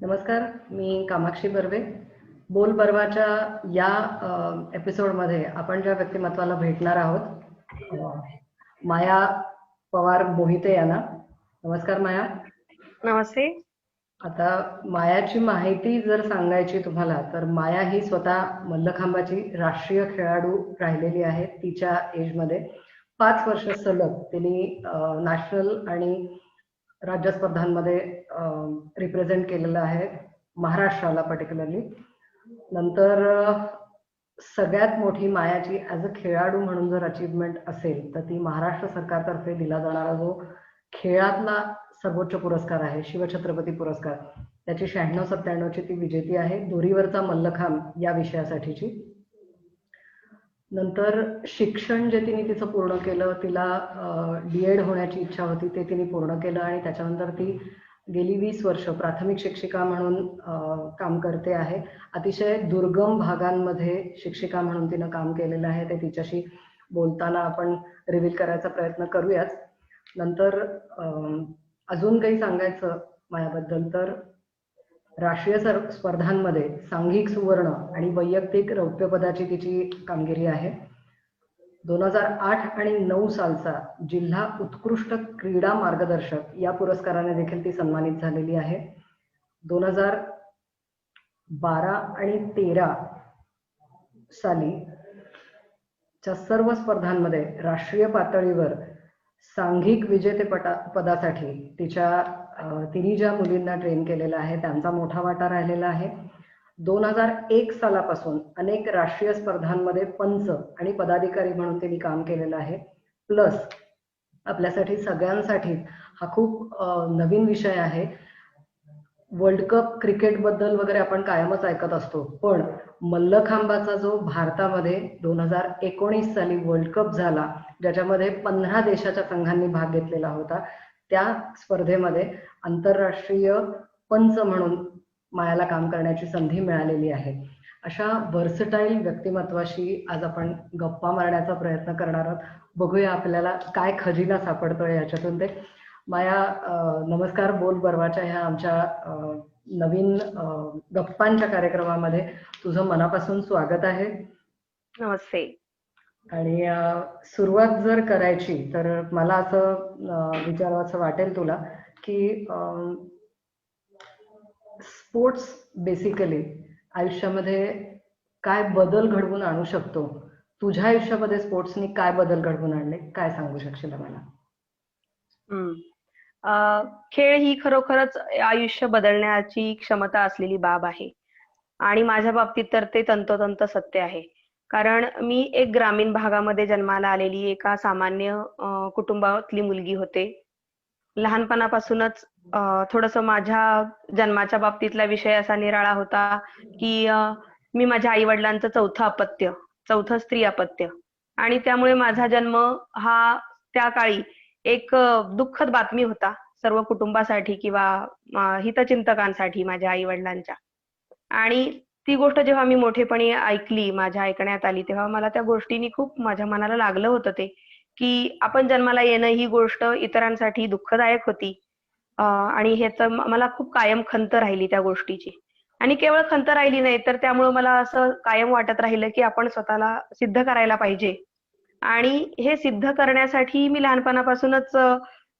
नमस्कार, मी कामाक्षी बर्वे. बोल बर्वाच्या या एपिसोडमध्ये आपण ज्या व्यक्तिमत्वाला भेटणार आहोत, माया पवार मोहिते यांना. नमस्कार माया. नमस्ते. आता मायाची माहिती जर सांगायची तुम्हाला तर माया ही स्वतः मल्लखांबाची राष्ट्रीय खेळाडू राहिलेली आहे. तिच्या एजमध्ये 5 वर्ष सलग तिने नॅशनल आणि राज्य स्पर्धांमध्ये रिप्रेझेंट केलेलं आहे, महाराष्ट्राला पर्टिक्युलरली. नंतर सगळ्यात मोठी मायाची ॲज अ खेळाडू म्हणून जर अचीवमेंट असेल तर ती महाराष्ट्र सरकारतर्फे दिला जाणारा जो खेळातला सर्वोच्च पुरस्कार आहे, शिवछत्रपती पुरस्कार, त्याची 96-97ची ती विजेती आहे, दोरीवरचा मल्लखांब या विषयासाठीची. नंतर शिक्षण जे तिने तिचं पूर्ण केलं, तिला DED होण्याची इच्छा होती, ते तिने पूर्ण केलं आणि त्याच्यानंतर ती गेली 20 वर्ष प्राथमिक शिक्षिका म्हणून काम करते आहे. अतिशय दुर्गम भागांमध्ये शिक्षिका म्हणून तिनं काम केलेलं आहे, ते तिच्याशी बोलताना आपण रिव्हील करायचा प्रयत्न करूयाच. नंतर अजून काही सांगायचं मायाबद्दल तर राष्ट्रीय स्पर्धांमध्ये सांघिक सुवर्ण आणि वैयक्तिक रौप्य पदाची तिची कामगिरी आहे. 2008 आणि 9 सालचा जिल्हा उत्कृष्ट क्रीडा मार्गदर्शक या पुरस्काराने देखील ती सन्मानित झालेली आहे. 2012 आणि 13 साली च्या सर्व स्पर्धांमध्ये राष्ट्रीय पातळीवर सांघिक विजेते पदासाठी तिने ज्या मुलींना ट्रेन केलेलं आहे त्यांचा मोठा वाटा राहिलेला आहे. 2001 सालापासून अनेक राष्ट्रीय स्पर्धांमध्ये पंच आणि पदाधिकारी म्हणून तिने काम केलेलं आहे. प्लस आपल्यासाठी सगळ्यांसाठी हा खूप नवीन विषय आहे. वर्ल्ड कप क्रिकेटबद्दल वगैरे आपण कायमच ऐकत असतो, पण मल्लखांबाचा जो भारतामध्ये 2019 साली वर्ल्ड कप झाला, ज्याच्यामध्ये 15 देशाच्या संघांनी भाग घेतलेला होता, त्या स्पर्धेमध्ये आंतरराष्ट्रीय पंच म्हणून मायाला काम करण्याची संधी मिळालेली आहे. अशा व्हर्सटाईल व्यक्तिमत्वाशी आज आपण गप्पा मारण्याचा प्रयत्न करणार आहोत. बघूया आपल्याला काय खजिना सापडतोय याच्यातून ते. माया, नमस्कार. बोल बर्वाच्या ह्या आमच्या नवीन गप्पांच्या कार्यक्रमामध्ये तुझं मनापासून स्वागत आहे. नमस्ते. आणि सुरुवात जर करायची तर मला असं विचारावंसं वाटेल तुला की स्पोर्ट्स बेसिकली आयुष्यामध्ये काय बदल घडवून आणू शकतो? तुझ्या आयुष्यामध्ये स्पोर्ट्सनी काय बदल घडवून आणले, काय सांगू शकशील मला? खेळ ही खरोखरच आयुष्य बदलण्याची क्षमता असलेली बाब आहे आणि माझ्या बाबतीत तर ते तंतोतंत सत्य आहे. कारण मी एक ग्रामीण भागामध्ये जन्माला आलेली एका सामान्य कुटुंबातली मुलगी होते. लहानपणापासूनच थोडस माझ्या जन्माच्या बाबतीतला विषय असा निराळा होता की मी माझ्या आई वडिलांचं चौथं स्त्री अपत्य, आणि त्यामुळे माझा जन्म हा त्या काळी एक दुःखद बातमी होता सर्व कुटुंबासाठी किंवा हितचिंतकांसाठी माझ्या आई वडिलांच्या. आणि ती गोष्ट जेव्हा मी मोठेपणी ऐकली, माझ्या ऐकण्यात आली, तेव्हा मला त्या गोष्टींनी खूप माझ्या मनाला लागलं होतं ते की आपण जन्माला येणं ही गोष्ट इतरांसाठी दुःखदायक होती. आणि हे तर मला खूप कायम खंत राहिली त्या गोष्टीची. आणि केवळ खंत राहिली नाही तर त्यामुळे मला असं कायम वाटत राहिलं की आपण स्वतःला सिद्ध करायला पाहिजे. आणि हे सिद्ध करण्यासाठी मी लहानपणापासूनच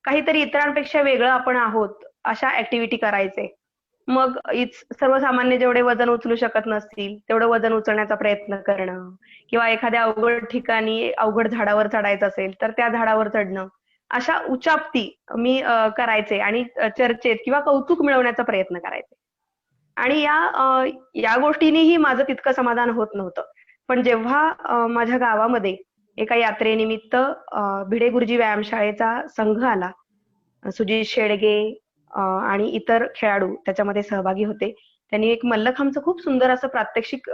काहीतरी इतरांपेक्षा वेगळं आपण आहोत अशा ऍक्टिव्हिटी करायचे. मग सर्वसामान्य जेवढे वजन उचलू शकत नसतील तेवढं वजन उचलण्याचा प्रयत्न करणं, किंवा एखाद्या अवघड ठिकाणी अवघड झाडावर चढायचं असेल तर त्या झाडावर चढणं, अशा उचापती मी करायचे आणि चर्चेत किंवा कौतुक मिळवण्याचा प्रयत्न करायचे. आणि या गोष्टींनीही माझं तितकं समाधान होत नव्हतं. पण जेव्हा माझ्या गावामध्ये एका यात्रेनिमित्त भिडे गुरुजी व्यायामशाळेचा संघ आला, सुजित शेडगे आणि इतर खेळाडू त्याच्यामध्ये सहभागी होते, त्यांनी एक मल्लखांबचं खूप सुंदर असं प्रात्यक्षिक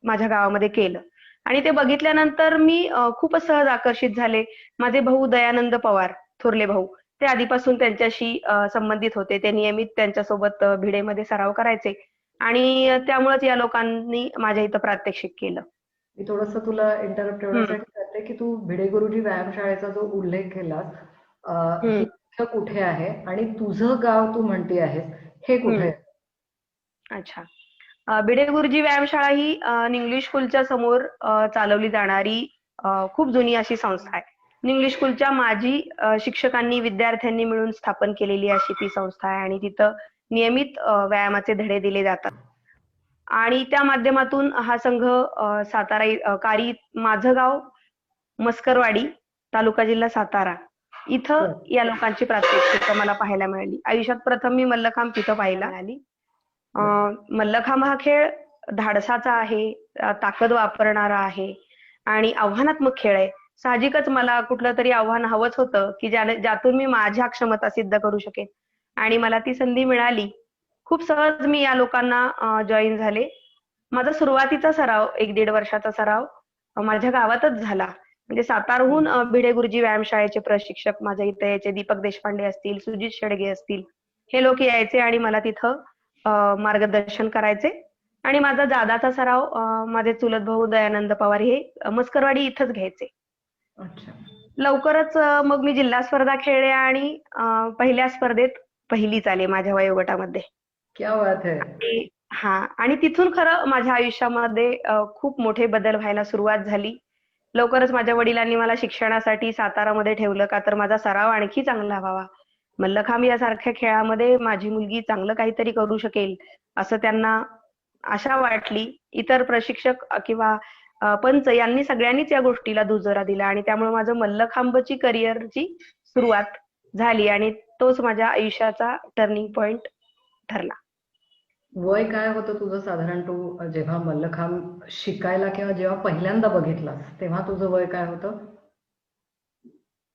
माझ्या गावामध्ये केलं. आणि ते बघितल्यानंतर मी खूपच सहज आकर्षित झाले. माझे भाऊ दयानंद पवार, थोरले भाऊ, ते आधीपासून त्यांच्याशी संबंधित होते. ते नियमित त्यांच्यासोबत भिडेमध्ये सराव करायचे आणि त्यामुळेच या लोकांनी माझ्या इथं प्रात्यक्षिक केलं. मी थोडस तुला इंटरप्ट एवढ्यासाठी करते की तू भिडे गुरुजी व्यायामशाळेचा जो उल्लेख केलास, कुठे आहे आणि तुझं गाव तू म्हणते आहेस हे कुठे आहे? अच्छा. भिडे गुरुजी व्यायामशाळा ही इंग्लिश स्कूलच्या समोर चालवली जाणारी खूप जुनी अशी संस्था आहे. इंग्लिश स्कूलच्या माजी शिक्षकांनी विद्यार्थ्यांनी मिळून स्थापन केलेली अशी ती संस्था आहे आणि तिथं नियमित व्यायामाचे धडे दिले जातात. आणि त्या माध्यमातून हा संघ सातारा कारी माझं गाव मस्करवाडी, तालुका जिल्हा सातारा इथं बर. या लोकांची प्रात्यक्षिकं मला पाहायला मिळाली. आयुष्यात प्रथम मी मल्लखांब तिथं पाहायला मिळाली. बर. मल्लखांब हा खेळ धाडसाचा आहे, ताकद वापरणारा आहे आणि आव्हानात्मक खेळ आहे. साहजिकच मला कुठलं तरी आव्हान हवंच होतं की ज्यातून मी माझ्या क्षमता सिद्ध करू शकेन आणि मला ती संधी मिळाली. खूप सहज मी या लोकांना जॉईन झाले. माझा सुरुवातीचा सराव 1-1.5 वर्षाचा सराव माझ्या गावातच झाला. म्हणजे सातारहून भिडे गुरुजी व्यायामशाळेचे प्रशिक्षक माझ्या इथे यायचे. दीपक देशपांडे असतील, सुजित शेडगे असतील, हे लोक यायचे आणि मला तिथं मार्गदर्शन करायचे. आणि माझा जादाचा सराव माझे चुलत भाऊ दयानंद पवार हे मस्करवाडी इथंच घ्यायचे. अच्छा. लवकरच मग मी जिल्हा स्पर्धा खेळले आणि पहिल्या स्पर्धेत पहिलीच आले माझ्या वयोगटामध्ये. क्या बात है. आणि तिथून खरं माझ्या आयुष्यामध्ये खूप मोठे बदल व्हायला सुरुवात झाली. लवकरच माझ्या वडिलांनी मला शिक्षणासाठी सातारामध्ये ठेवलं का तर माझा सराव आणखी चांगला व्हावा. मल्लखांब यासारख्या खेळामध्ये माझी मुलगी चांगलं काहीतरी करू शकेल असं त्यांना आशा वाटली. इतर प्रशिक्षक किंवा पंच यांनी सगळ्यांनीच या गोष्टीला दुजोरा दिला आणि त्यामुळे माझं मल्लखांबची करिअरची सुरुवात झाली आणि तोच माझ्या आयुष्याचा टर्निंग पॉइंट ठरला. वय काय होतं तुझं साधारण, तू जेव्हा मल्लखांब शिकायला किंवा जेव्हा पहिल्यांदा बघितलास तेव्हा तुझं वय काय होतं?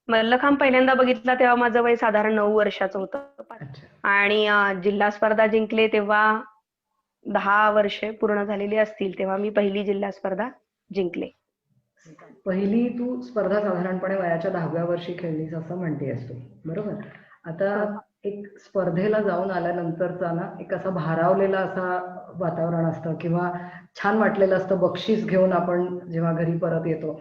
मल्लखांब पहिल्यांदा बघितला तेव्हा माझं वय साधारण 9 वर्षाचं होतं. अच्छा. आणि जिल्हा स्पर्धा जिंकले तेव्हा 10 वर्षे पूर्ण झालेली असतील तेव्हा मी पहिली जिल्हा स्पर्धा जिंकले. पहिली तू स्पर्धा साधारणपणे वयाच्या 10व्या वर्षी खेळलीस असं म्हणतेस तू, बरोबर? आता हो. एक स्पर्धेला जाऊन आल्यानंतरचा ना एक असा भारावलेला असा वातावरण असतं किंवा छान वाटलेलं असतं बक्षीस घेऊन आपण जेव्हा घरी परत येतो.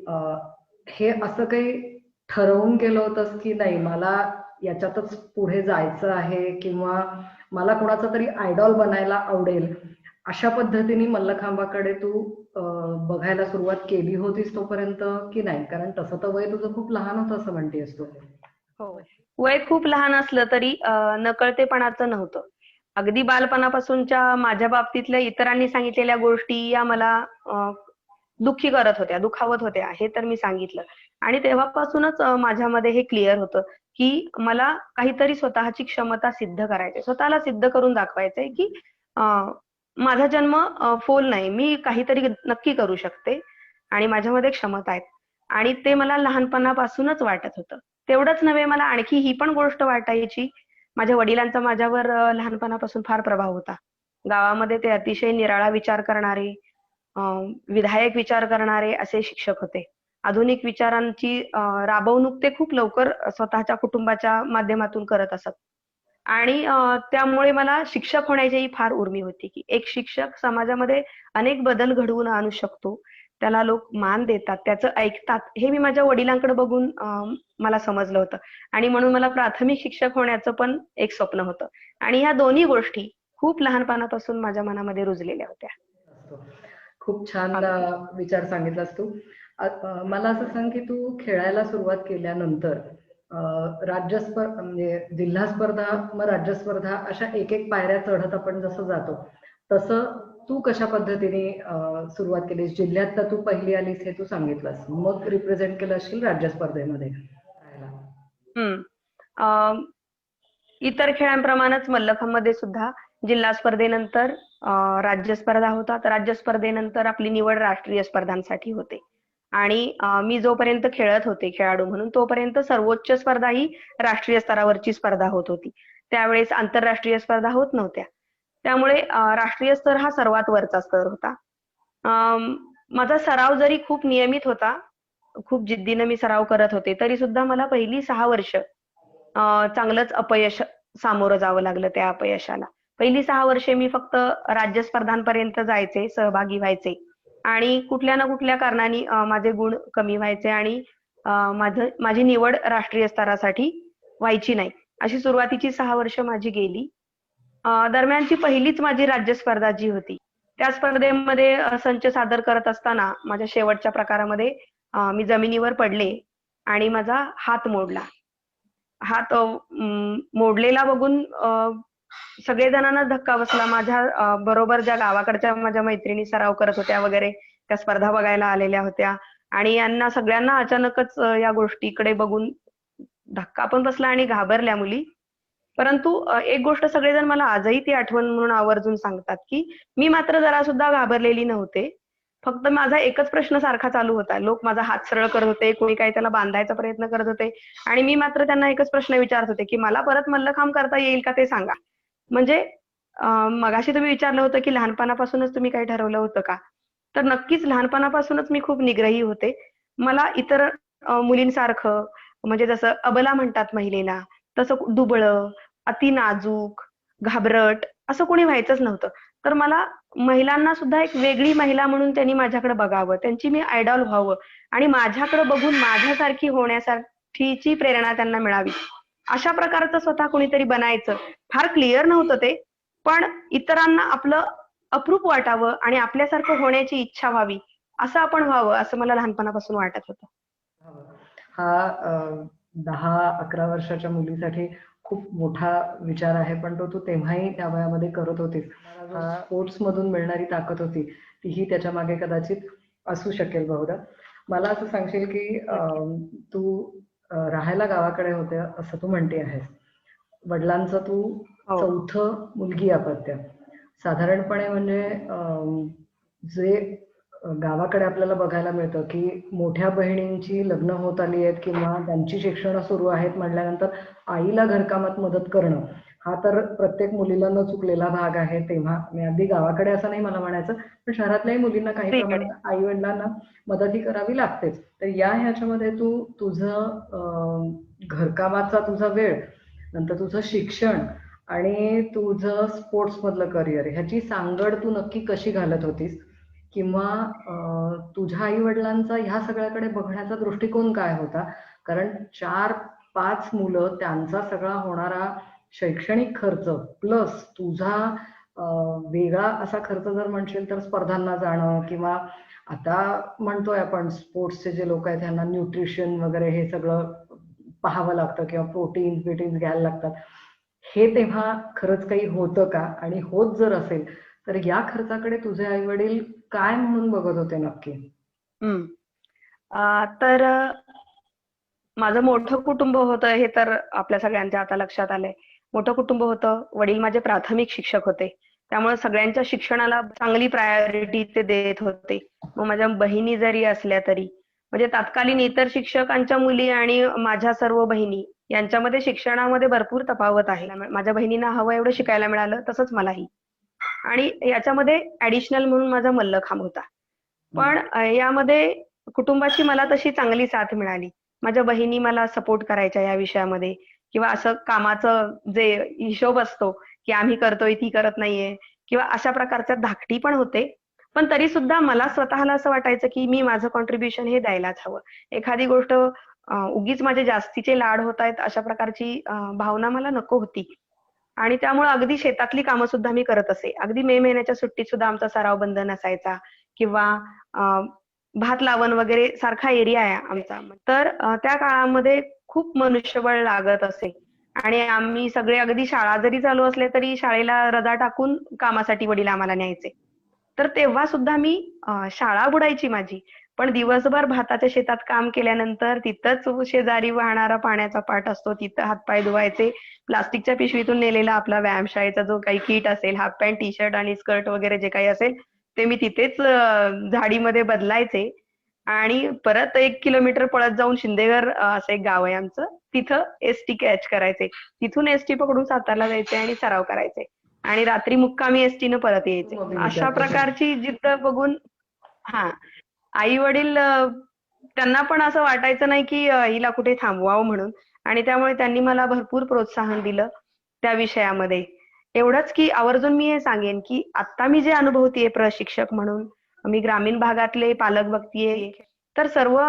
अं, हे असं काही ठरवून केलं होतंस की नाही मला याच्यातच पुढे जायचं आहे किंवा मला कोणाचा तरी आयडॉल बनायला आवडेल, अशा पद्धतीने मल्लखांबाकडे तू बघायला सुरुवात केली होतीस तोपर्यंत की नाही? कारण तसं तर वय तुझं खूप लहान होतं असं म्हणतेस तू. हो. वय खूप लहान असलं तरी नकळतेपणाचं नव्हतं. अगदी बालपणापासूनच्या माझ्या बाबतीतल्या इतरांनी सांगितलेल्या गोष्टी या मला दुःखी करत होत्या, दुखावत होत्या, हे तर मी सांगितलं. आणि तेव्हापासूनच माझ्यामध्ये हे क्लिअर होतं की मला काहीतरी स्वतःची क्षमता सिद्ध करायची, स्वतःला सिद्ध करून दाखवायचंय की माझा जन्म फोल नाही, मी काहीतरी नक्की करू शकते आणि माझ्यामध्ये क्षमता आहेत. आणि ते मला लहानपणापासूनच वाटत होतं. तेवढंच नव्हे, मला आणखी ही पण गोष्ट वाटायची, माझ्या वडिलांचा माझ्यावर लहानपणापासून फार प्रभाव होता. गावामध्ये ते अतिशय निराळा विचार करणारे, विधायक विचार करणारे असे शिक्षक होते. आधुनिक विचारांची राबवणूक ते खूप लवकर स्वतःच्या कुटुंबाच्या माध्यमातून करत असत. आणि त्यामुळे मला शिक्षक होण्याचीही फार उर्मी होती की एक शिक्षक समाजामध्ये अनेक बदल घडवून आणू शकतो. त्याला लोक मान देतात, त्याचं ऐकतात, हे मी माझ्या वडिलांकडे बघून मला समजलं होतं. आणि म्हणून मला प्राथमिक शिक्षक होण्याचं पण एक स्वप्न होतं. आणि ह्या दोन्ही गोष्टी खूप लहानपणापासून माझ्या मनामध्ये रुजलेल्या होत्या. असतो. खूप छान अगदी. विचार सांगितलास तू. मला असं सांग की तू खेळायला सुरुवात केल्यानंतर म्हणजे जिल्हा स्पर्धा मग राज्य स्पर्धा अशा एक एक पायऱ्या चढत आपण जसं जातो तसं तू कशा पद्धतीने सुरुवात केलीस? जिल्ह्यात तर तू पहिली आलीस हे तू सांगितलंस, मग रिप्रेझेंट केलं असशील राज्य स्पर्धेमध्ये. हम्म. अं, इतर खेळांप्रमाणेच मल्लखांबमध्ये सुद्धा जिल्हा स्पर्धेनंतर राज्य स्पर्धा होतात. राज्य स्पर्धेनंतर आपली निवड राष्ट्रीय स्पर्धांसाठी होते. आणि मी जोपर्यंत खेळत होते खेळाडू म्हणून तोपर्यंत सर्वोच्च स्पर्धा ही राष्ट्रीय स्तरावरची स्पर्धा होत होती. त्यावेळेस आंतरराष्ट्रीय स्पर्धा होत नव्हत्या. त्यामुळे राष्ट्रीय स्तर हा सर्वात वरचा स्तर होता. माझा सराव जरी खूप नियमित होता, खूप जिद्दीने मी सराव करत होते, तरी सुद्धा मला पहिली 6 वर्ष चांगलंच अपयश सामोरं जावं लागलं त्या अपयशाला. पहिली 6 वर्षे मी फक्त राज्य स्पर्धांपर्यंत जायचे, सहभागी व्हायचे आणि कुठल्या ना कुठल्या कारणाने माझे गुण कमी व्हायचे आणि माझी निवड राष्ट्रीय स्तरासाठी व्हायची नाही. अशी सुरुवातीची 6 वर्ष माझी गेली. दरम्यानची पहिलीच माझी राज्य स्पर्धा जी होती, त्या स्पर्धेमध्ये संच सादर करत असताना माझ्या शेवटच्या प्रकारामध्ये मी जमिनीवर पडले आणि माझा हात मोडला. हात मोडलेला बघून सगळेजणांना धक्का बसला. माझ्या बरोबर ज्या गावाकडच्या माझ्या मैत्रिणी सराव करत होत्या वगैरे, त्या स्पर्धा बघायला आलेल्या होत्या आणि यांना सगळ्यांना अचानकच या गोष्टीकडे बघून धक्का पण बसला आणि घाबरल्या मुली. परंतु एक गोष्ट सगळेजण मला आजही ती आठवण म्हणून आवर्जून सांगतात, की मी मात्र जरा सुद्धा घाबरलेली नव्हते. फक्त माझा एकच प्रश्न सारखा चालू होता. लोक माझा हात सरळ करत होते, कोणी काही त्याला बांधायचा प्रयत्न करत होते आणि मी मात्र त्यांना एकच प्रश्न विचारत होते, की मला परत मल्लखांब करता येईल का ते सांगा. म्हणजे मगाशी तुम्ही विचारलं होतं, की लहानपणापासूनच तुम्ही काही ठरवलं होतं का? तर नक्कीच लहानपणापासूनच मी खूप निग्रही होते. मला इतर मुलींसारखं म्हणजे जसं अबला म्हणतात महिलेला, तसं दुबळं, अति नाजूक, घाबरट असं कोणी व्हायचंच नव्हतं. तर मला महिलांना सुद्धा एक वेगळी महिला म्हणून त्यांनी माझ्याकडे बघावं, त्यांची मी आयडॉल व्हावं आणि माझ्याकडे बघून माझ्यासारखी होण्यासाठीची प्रेरणा त्यांना मिळावी. अशा प्रकारचं स्वतः कोणीतरी बनायचं. फार क्लिअर नव्हतं ते, पण इतरांना आपलं अप्रूप वाटावं आणि आपल्यासारखं होण्याची इच्छा व्हावी, असं आपण व्हावं असं मला लहानपणापासून वाटत होतं. हा 10-11 वर्षाच्या मुलीसाठी खूप मोठा विचार आहे, पण तो तू तेव्हाही त्या वयामध्ये करत होतीस. स्पोर्ट्स मधून मिळणारी ताकद होती तीही त्याच्या मागे कदाचित असू शकेल बहुधा. मला असं सांगशील की तू राहायला गावाकडे होते असं तू म्हणते आहेस. वडिलांचं तू हो. चौथं मुलगी अपत्य. साधारणपणे म्हणजे जे गावाकडे आपल्याला बघायला मिळतं की मोठ्या बहिणींची लग्न होत आली आहेत किंवा त्यांची शिक्षण सुरू आहेत म्हटल्यानंतर आईला घरकामात मदत करणं हा तर प्रत्येक मुलीला न चुकलेला भाग आहे. तेव्हा मी अगदी गावाकडे असं नाही मला म्हणायचं, पण शहरातल्याही मुलींना काही सगळीकडे. प्रमाणात आई वडिलांना मदत ही करावी लागतेच. तर ह्याच्यामध्ये तू तुझं घरकामाचा तुझा वेळ, नंतर तुझं शिक्षण आणि तुझं स्पोर्ट्स मधलं करिअर ह्याची सांगड तू नक्की कशी घालत होतीस? किंवा तुझ्या आई वडिलांचा ह्या सगळ्याकडे बघण्याचा दृष्टिकोन काय होता? कारण 4-5 मुलं, त्यांचा सगळा होणारा शैक्षणिक खर्च प्लस तुझा वेगळा असा खर्च जर म्हणशील तर स्पर्धांना जाणं किंवा आता म्हणतोय आपण स्पोर्ट्सचे जे लोक आहेत त्यांना न्यूट्रिशन वगैरे हे सगळं पाहावं लागतं किंवा प्रोटीन्स घ्यायला लागतात. हे तेव्हा खरंच काही होतं का? आणि होत जर असेल तर या खर्चाकडे तुझे आई वडील काय म्हणून बघत होते नक्की? हम्म. तर माझं मोठं कुटुंब होतं हे तर आपल्या सगळ्यांच्या आता लक्षात आलंय. मोठं कुटुंब होतं. वडील माझे प्राथमिक शिक्षक होते. त्यामुळे सगळ्यांच्या शिक्षणाला चांगली प्रायोरिटी ते देत होते. मग माझ्या बहिणी जरी असल्या तरी म्हणजे तत्कालीन इतर शिक्षकांच्या मुली आणि माझ्या सर्व बहिणी यांच्यामध्ये शिक्षणामध्ये भरपूर तफावत आहे. माझ्या बहिणींना हवं एवढं शिकायला मिळालं, तसंच मलाही. आणि याच्यामध्ये ऍडिशनल म्हणून माझा मल्लखांब होता. पण यामध्ये कुटुंबाची मला तशी चांगली साथ मिळाली. माझ्या बहिणी मला सपोर्ट करायच्या या विषयामध्ये किंवा असं कामाचं जे हिशोब असतो, की आम्ही करतोय ती करत नाहीये किंवा अशा प्रकारच्या धाकटी पण होते. पण तरी सुद्धा मला स्वतःला असं वाटायचं, की मी माझं कॉन्ट्रिब्युशन हे द्यायलाच हवं. एखादी गोष्ट उगीच माझे जास्तीचे लाड होत आहेत अशा प्रकारची भावना मला नको होती. आणि त्यामुळे अगदी शेतातली कामं सुद्धा मी करत असे. अगदी मे महिन्याच्या सुट्टीत सुद्धा आमचा सराव बंद नसायचा किंवा भात लावण वगैरे सारखा एरिया आहे आमचा. तर त्या काळामध्ये खूप मनुष्यबळ लागत असे आणि आम्ही सगळे अगदी शाळा जरी चालू असले तरी शाळेला रजा टाकून कामासाठी वडील आम्हाला न्यायचे. तर तेव्हा सुद्धा मी शाळा बुडायची माझी. पण दिवसभर भाताच्या शेतात काम केल्यानंतर तिथंच शेजारी वाहणारा पाण्याचा पाट असतो, तिथं हातपाय धुवायचे. प्लास्टिकच्या पिशवीतून नेलेला आपला व्यायामशाळेचा जो काही किट असेल, हाफ पॅन्ट, टी शर्ट आणि स्कर्ट वगैरे जे काही असेल, ते मी तिथेच झाडीमध्ये बदलायचे आणि परत 1 किलोमीटर पळत जाऊन शिंदेघर असं एक गाव आहे आमचं, तिथं एसटी कॅच करायचे. तिथून एसटी पकडून सातारला जायचे आणि सराव करायचे आणि रात्री मुक्कामी एसटीनं परत यायचे. अशा प्रकारची जिद्द बघून आई वडील त्यांना पण असं वाटायचं नाही की हिला कुठे थांबवावं म्हणून आणि त्यामुळे त्यांनी मला भरपूर प्रोत्साहन दिलं त्या विषयामध्ये. एवढंच की आवर्जून मी हे सांगेन की आता मी जे अनुभवतीये प्रशिक्षक म्हणून, मी ग्रामीण भागातले पालक बघतीये, तर सर्व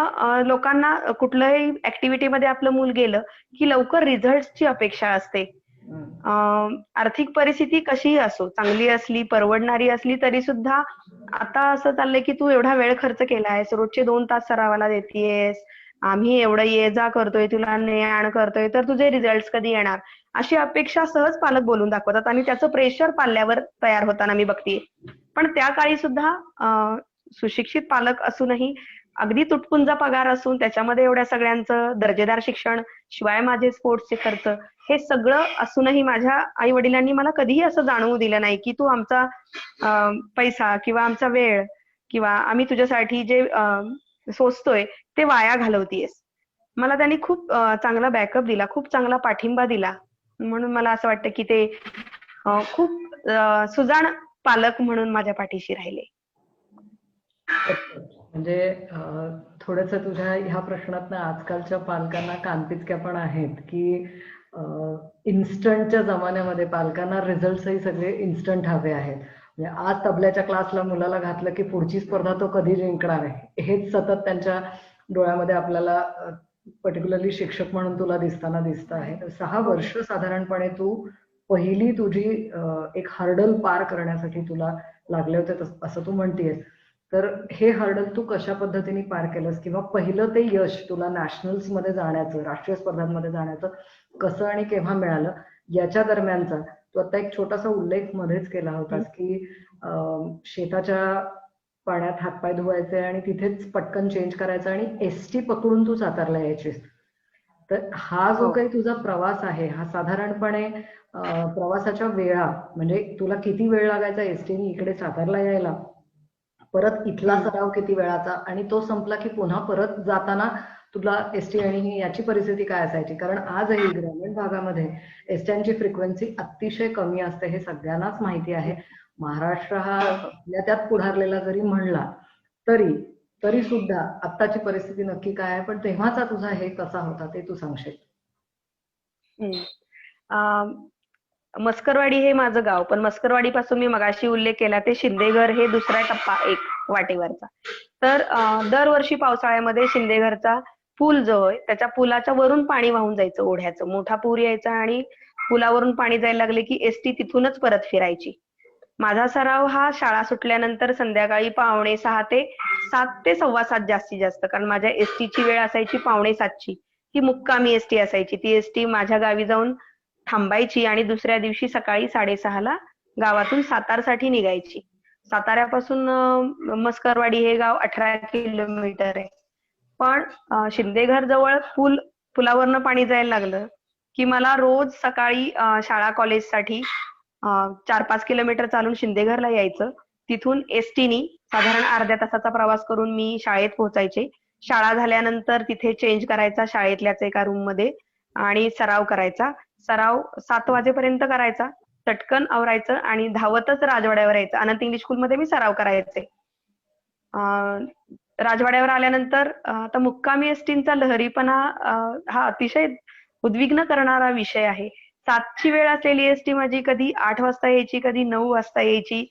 लोकांना कुठल्याही ऍक्टिव्हिटीमध्ये आपलं मूल गेलं की लवकर रिझल्टची अपेक्षा असते. आर्थिक परिस्थिती कशीही असो, चांगली असली, परवडणारी असली तरी सुद्धा आता असं चाललंय की तू एवढा वेळ खर्च केलायस, रोजचे 2 तास सरावाला देतेयस, आम्ही एवढं ये जा करतोय, तुला ने आण करतोय, तर तुझे रिझल्ट कधी येणार? अशी अपेक्षा सहज पालक बोलून दाखवतात आणि त्याचं प्रेशर पाल्यावर तयार होताना मी बघतेय. पण त्या काळी सुद्धा सुशिक्षित पालक असूनही अगदी तुटपुंजा पगार असून त्याच्यामध्ये एवढ्या सगळ्यांचं दर्जेदार शिक्षण, शिवाय माझे स्पोर्ट्सचे खर्च, हे सगळं असूनही माझ्या आई वडिलांनी मला कधीही असं जाणवू दिलं नाही की तू आमचा पैसा किंवा आमचा वेळ किंवा आम्ही तुझ्यासाठी जे सोसतोय ते वाया घालवतीयस. मला त्यांनी खूप चांगला बॅकअप दिला, खूप चांगला पाठिंबा दिला. म्हणून मला असं वाटतं की ते खूप सुजाण पालक म्हणून माझ्या पाठीशी राहिले. म्हणजे थोडस तुझ्या ह्या प्रश्नातनं आजकालच्या पालकांना कानपिचक्या पण आहेत की इन्स्टंटच्या जमान्यामध्ये पालकांना रिझल्टही सगळे इन्स्टंट हवे आहेत. म्हणजे आज तबल्याच्या क्लासला मुलाला घातलं की पुढची स्पर्धा तो कधी जिंकणार आहे हेच सतत त्यांच्या डोळ्यामध्ये आपल्याला पर्टिक्युलरली शिक्षक म्हणून तुला दिसताना दिसत आहे. 6 वर्ष साधारणपणे तू पहिली तुझी एक हर्डल पार करण्यासाठी तुला लागले होते असं तू म्हणतेस. तर हे हर्डल तू कशा पद्धतीने पार केलंस किंवा पहिलं ते यश तुला नॅशनल्स मध्ये जाण्याचं, राष्ट्रीय स्पर्धांमध्ये जाण्याचं कसं आणि केव्हा मिळालं याच्या दरम्यानचा तू आता एक छोटासा उल्लेख मध्येच केला होतास की शेताच्या पाण्यात हातपाय धुवायचे आणि तिथेच पटकन चेंज करायचं आणि एसटी पकडून तू सातारला यायचीस. तर हा जो हो. काही तुझा प्रवास आहे हा साधारणपणे प्रवासाच्या वेळा म्हणजे तुला किती वेळ लागायचा एसटीने इकडे सातारला यायला, परत इथला सराव किती वेळाचा आणि तो संपला की पुन्हा परत जाताना तुला एसटी आणि याची परिस्थिती काय असायची? कारण आजही ग्रामीण भागामध्ये एसट्यांची फ्रिक्वेन्सी अतिशय कमी असते हे सगळ्यांनाच माहिती आहे. महाराष्ट्र हा त्यात पुढारलेला जरी म्हणला तरी तरी सुद्धा आत्ताची परिस्थिती नक्की काय आहे, पण तेव्हाचा तुझा हे कसा होता ते तू सांगशील? मस्करवाडी हे माझं गाव, पण मस्करवाडी पासून मी मगाशी उल्लेख केला ते शिंदेघर हे दुसरा टप्पा एक वाटेवरचा. तर दरवर्षी पावसाळ्यामध्ये शिंदेघरचा पूल जो आहे त्याच्या पुलाच्या वरून पाणी वाहून जायचं ओढ्याचं. मोठा पूर यायचा आणि पुलावरून पाणी जायला लागले की एसटी तिथूनच परत फिरायची. माझा सराव हा शाळा सुटल्यानंतर संध्याकाळी 5:45 ते 7 ते 7:15 जास्तीत जास्त, कारण माझ्या एसटीची वेळ असायची 5:45ची. ही मुक्कामी एसटी असायची. ती एसटी माझ्या गावी जाऊन थांबायची आणि दुसऱ्या दिवशी सकाळी 6:30ला गावातून सातारसाठी निघायची. साताऱ्यापासून मस्करवाडी हे गाव 18 किलोमीटर आहे. पण शिंदेघर जवळ पुलावरनं पाणी जायला लागलं की मला रोज सकाळी शाळा कॉलेजसाठी 4-5 किलोमीटर चालून शिंदेघरला यायचं. तिथून एसटीनी साधारण अर्ध्या तासाचा प्रवास करून मी शाळेत पोहोचायचे. शाळा झाल्यानंतर तिथे चेंज करायचा शाळेतल्याच एका रूम मध्ये आणि सराव करायचा. सराव 7 वाजेपर्यंत करायचा. चटकन आवरायचं आणि धावतच राजवाड्यावर यायचं. अनंत इंग्लिश स्कूलमध्ये मी सराव करायचे. राजवाड्यावर आल्यानंतर आता मुक्कामी एसटींचा लहरीपणा हा अतिशय उद्विग्न करणारा विषय आहे. 7ची वेळ असलेली एसटी माझी कधी 8 वाजता यायची, कधी 9 वाजता यायची.